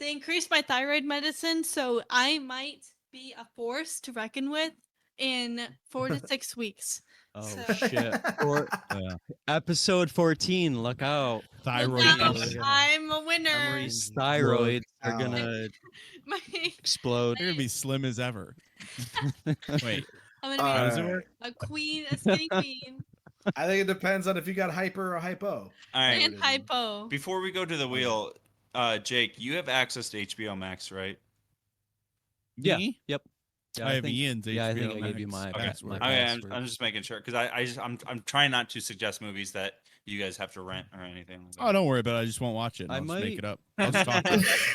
They increased my thyroid medicine, so I might be a force to reckon with in 4 to 6 weeks. Oh So- shit. Or Yeah. episode 14. Look out. Thyroid. Look out, cancer. I'm a winner. Emery's thyroids are out. gonna My, explode. They're gonna be slim as ever. Wait. I'm All gonna How does it right. work? be a queen, a skinny queen, I think it depends on if you got hyper or hypo. All right. and hypo. Before we go to the wheel, Jake, you have access to HBO Max, right? Yeah. Me? Yep. Yeah, I have think- Ian's yeah, I think HBO I gave you Max my Okay. password. my Okay, password. I'm just making sure because I'm trying not to suggest movies that you guys have to rent or anything. Like that. Oh, don't worry about it. I just won't watch it. I I'll just make might- it up. I'll just talk less.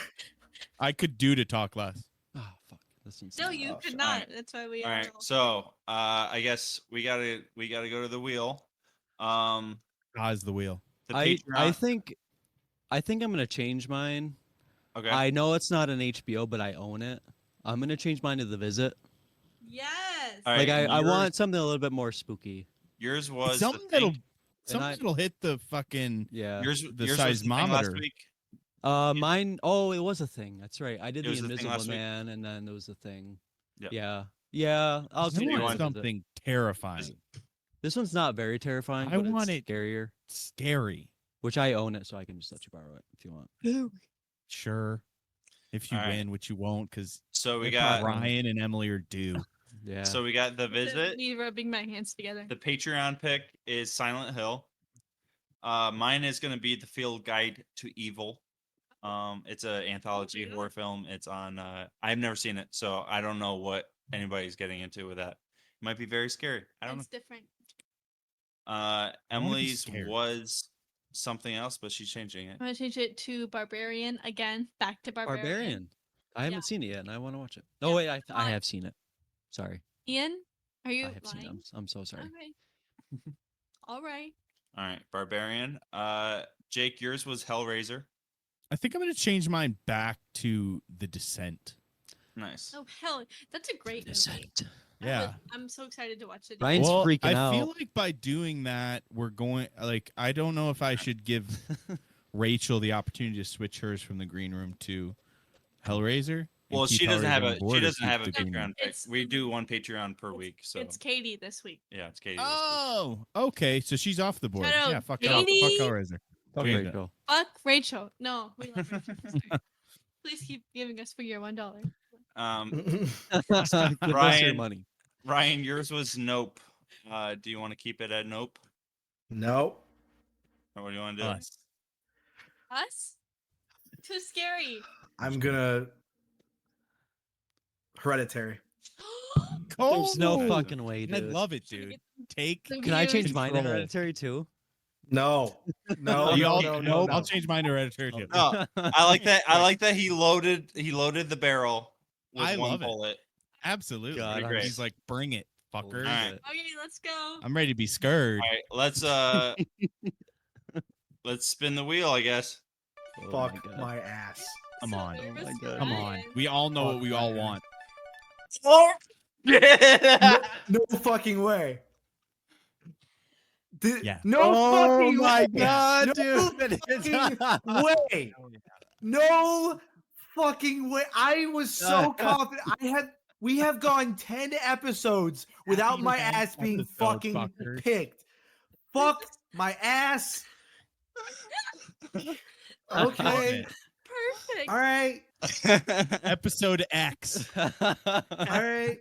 I could do to talk less. Oh fuck. This one's No, you Oh, could shit. not. Alright. That's why we All are. right, so I guess we gotta go to the wheel. Pause the wheel. The I Patreon. think I'm gonna change mine. Okay. I know it's not an HBO, but I own it. I'm gonna change mine to The Visit. Yes. All Like right, I yours- want something a little bit more spooky. Yours was Something the that'll thing, something I- that'll hit the fucking. Yeah. yours the yours was the thing last seismometer. week. Mine. Oh, it was a thing. That's right. I did It the was the thing Invisible last week? Man, and then there was a thing. Yep. Yeah. Yeah. I'll I change you want mine to The- something terrifying, This one's not very terrifying. I but want it's it- scarier. scary. Which I own it, so I can just let you borrow it if you want. Sure, if you All right. win, which you won't, because So we got Ryan and Emily are due. Yeah. so we got the Look at visit. Me rubbing my hands together. The Patreon pick is Silent Hill. Mine is gonna be The Field Guide to Evil. It's an anthology really? horror film. It's on. I've never seen it, so I don't know what anybody's getting into with that. It might be very scary. I don't know. It's different. wanna be Emily's scared. was something else, but she's changing it. I'm gonna change it to Barbarian again. Back to Barbarian. Barbarian. I haven't Yeah. seen it yet, and I want to watch it. Yeah, Oh wait, I fine. have seen it. Sorry, Ian, are you I have seen it. lying? I'm so sorry. All right. All right. All right, Barbarian. Jake, yours was Hellraiser. I think I'm gonna change mine back to The Descent. Nice. Oh hell, that's a great movie. Descent. Yeah. I'm so excited to watch it. Ryan's Well, freaking I feel out. like by doing that, we're going like I don't know if I should give Rachel the opportunity to switch hers from the green room to Hellraiser. and Well, keep she doesn't Hellraiser have on a board, or keep the green room? Patreon pick. We do one Patreon per week, so It's Katie this week. yeah, it's Katie. This week. Oh, okay. So she's off the board. Shout out Yeah, fuck Katie. Hellraiser. Fuck Okay, Rachel. Fuck Rachel. No, we love Rachel. Please keep giving us for your $1. Um, Give us your Ryan. money. Ryan, yours was Nope. Do you want to keep it at Nope, Nope. or what do you want to do? Us. Us? Too scary. I'm gonna Hereditary. There's no Oh, fucking way, I dude. love it, dude. Take. Can I change mine to Control. Hereditary too? No. No. You no, all- no, no, no. I'll change mine to Hereditary too. No, I like that. I like that he loaded the barrel with I one love it. bullet. Absolutely. God, I'm He's like, bring it, fucker. Alright. Okay, let's go. I'm ready to be scared. All right, let's spin the wheel, I guess. Oh Fuck God. my ass. Come So on. nervous Oh my for God. Come on. Ryan. We all know what Fuck we my all ass. want. No, no fucking way. Yeah. No Oh fucking my way. God, No dude. fucking way. No fucking way. I was so confident. We have gone 10 episodes without my ass being Episodes, fucking fucker. picked. Fuck my ass. Okay. Perfect. All right. Episode X. All right.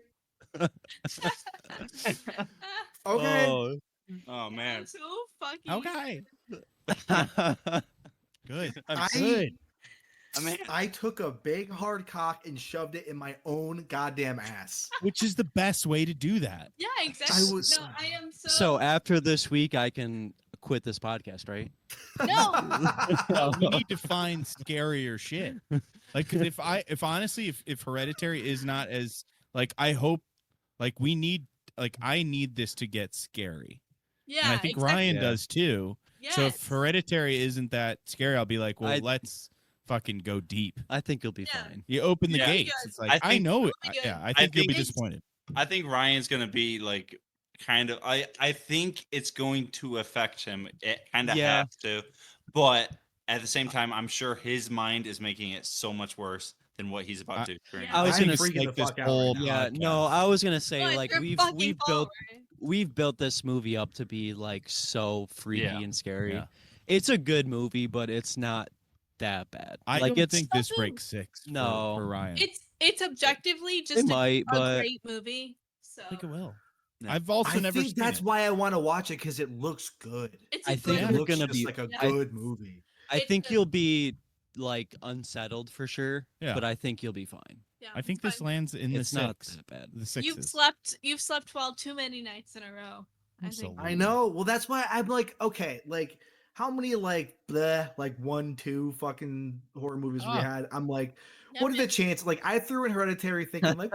Okay. Oh. Oh man. I'm so fucking Okay. Good. I- Good. I mean, I took a big hard cock and shoved it in my own goddamn ass. Which is the best way to do that? Yeah, exactly. was- No, I am so. So after this week, I can quit this podcast, right? No. No, we need to find scarier shit. Like, 'cause if honestly, if Hereditary is not as like, I hope, like, I need this to get scary. Yeah. And I think exactly. Ryan Yeah. does too. So if Yes. Hereditary isn't that scary, I'll be like, well, I- let's fucking go deep. I think you'll be Yeah. fine. You open the Yeah. gates. Yes. It's like I I, think- know it. Really good. Yeah, I think you'll be think it's- disappointed. I think Ryan's gonna be like kind of. I think it's going to affect him. It kind of Yeah. has to, but at the same time, I'm sure his mind is making it so much worse than what he's about to experience. I was I'm gonna freaking like the this fuck out whole right now. Yeah, podcast. no, I was gonna say No, it's like your we've fucking fault, built Ryan. we've built this movie up to be like so freaky Yeah. and scary. Yeah. It's a good movie, but it's not that bad. I like don't it's think this breaks 6 for, No. for Ryan. It's objectively it just a, might, a but great movie. So I think it will. Yeah. I've also I never think seen that's it. why I want to watch it because it looks good. it's I a think good It you're looks gonna just be- like a Yeah. good movie. I it's think a- you'll be like unsettled for sure. Yeah. But I think you'll be fine. Yeah, I think it's this fine. lands in the It's not 6. that bad. The 6 You've slept well too many nights in a row. I I'm so think. I know. Well, that's why I'm like, okay, like how many like 1, 2 fucking horror movies we Oh. had? I'm like, Yeah, what are the but- chances? Like I threw in Hereditary thinking like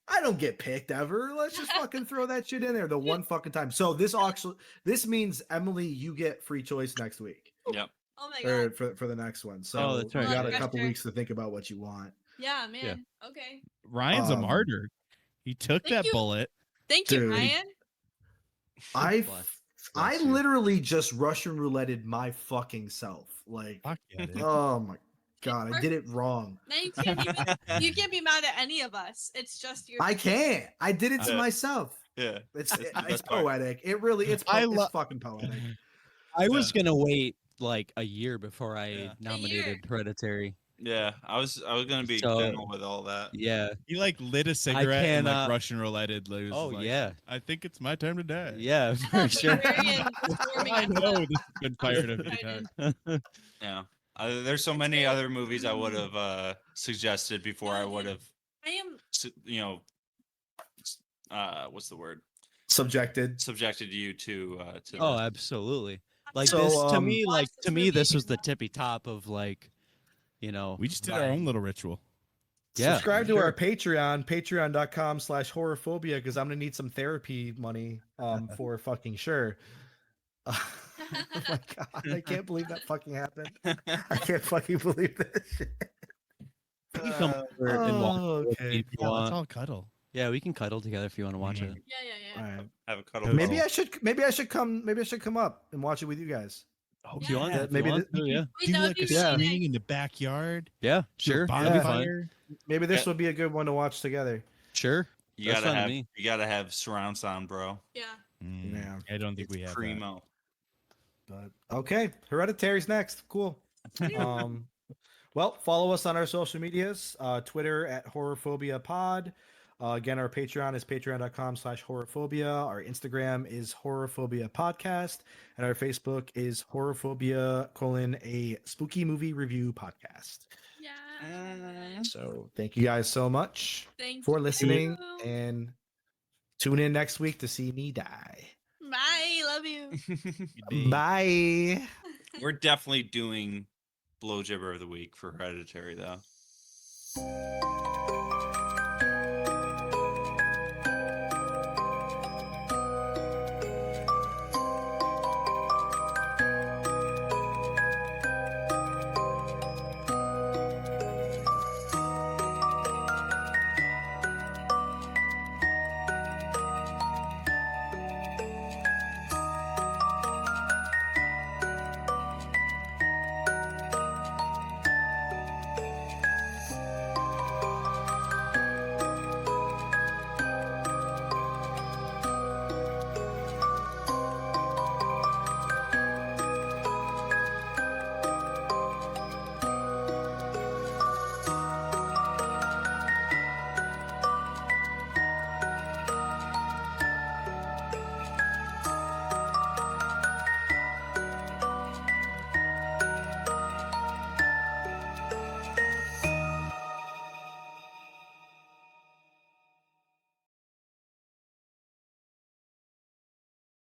I don't get picked ever. Let's just fucking throw that shit in there the one fucking time. So this means Emily, you get free choice next week Yep. Oh my or god. for the next one. So that's right, you got yeah. a couple Pressure. weeks to think about what you want. Yeah, man. Okay. Ryan's a Um, martyr. He took Thank that you. bullet. Thank you, Dude. Ryan. I Bless I you. literally just Russian rouletted my fucking self. Like, Fuck yeah, dude. oh my god, I did it wrong. Now you can't you can't be mad at any of us. It's just your. I can't. I did it to Yeah. myself. Yeah. It's That's the it's best part. poetic. It really it's I it's lo- fucking poetic. I was gonna wait like a year before I Yeah. nominated Hereditary. Yeah. I was gonna be So- gentle with all that. Yeah. He like lit a cigarette and like cannot- Russian rouletted. Like, was Oh like, yeah. I think it's my time to die. Yeah, for sure. Barbarian storming I into know the- this has been fired a few Right. times. Yeah. There's so many other movies I would have suggested before I would have, I am. what's the word? Subjected. Subjected you to. Oh, this. absolutely. Like So, this to um, me, Watch like this to me, movie this if was you the want. tippy top of like, you know. We just did our own little ritual. Yeah, Subscribe to sure. our Patreon, patreon.com/horrorphobia, because I'm gonna need some therapy money for fucking sure. Oh my god, I can't believe that fucking happened. I can't fucking believe this shit. You can come over and watch Oh, with me okay. if you Yeah, let's want. all cuddle. Yeah, we can cuddle together if you want to watch it. Yeah. All right. Have a cuddle. Maybe cuddle. Maybe I should come. Maybe I should come up and watch it with you guys. Oh, If you want, Yeah. if you Maybe want to, yeah. Wait, do that would like be a really screening nice. in the backyard. Yeah, Do a sure. bonfire. That'd be fine. Maybe this Yeah. would be a good one to watch together. Sure. You That's gotta fine to have me. you gotta have surround sound, bro. Yeah. Yeah. I don't think It's we have that. primo. But okay, Hereditary's next. Cool. Well, follow us on our social medias. Twitter at Horrorphobia Pod. Again, our Patreon is patreon.com/horrorphobia. Our Instagram is Horrorphobia Podcast. And our Facebook is Horrorphobia: a spooky movie review podcast. Yeah. So thank you guys so much Thank for listening, you. and tune in next week to see me die. Bye. Love you. Good day. Bye. We're definitely doing Blowjibber of the Week for Hereditary, though.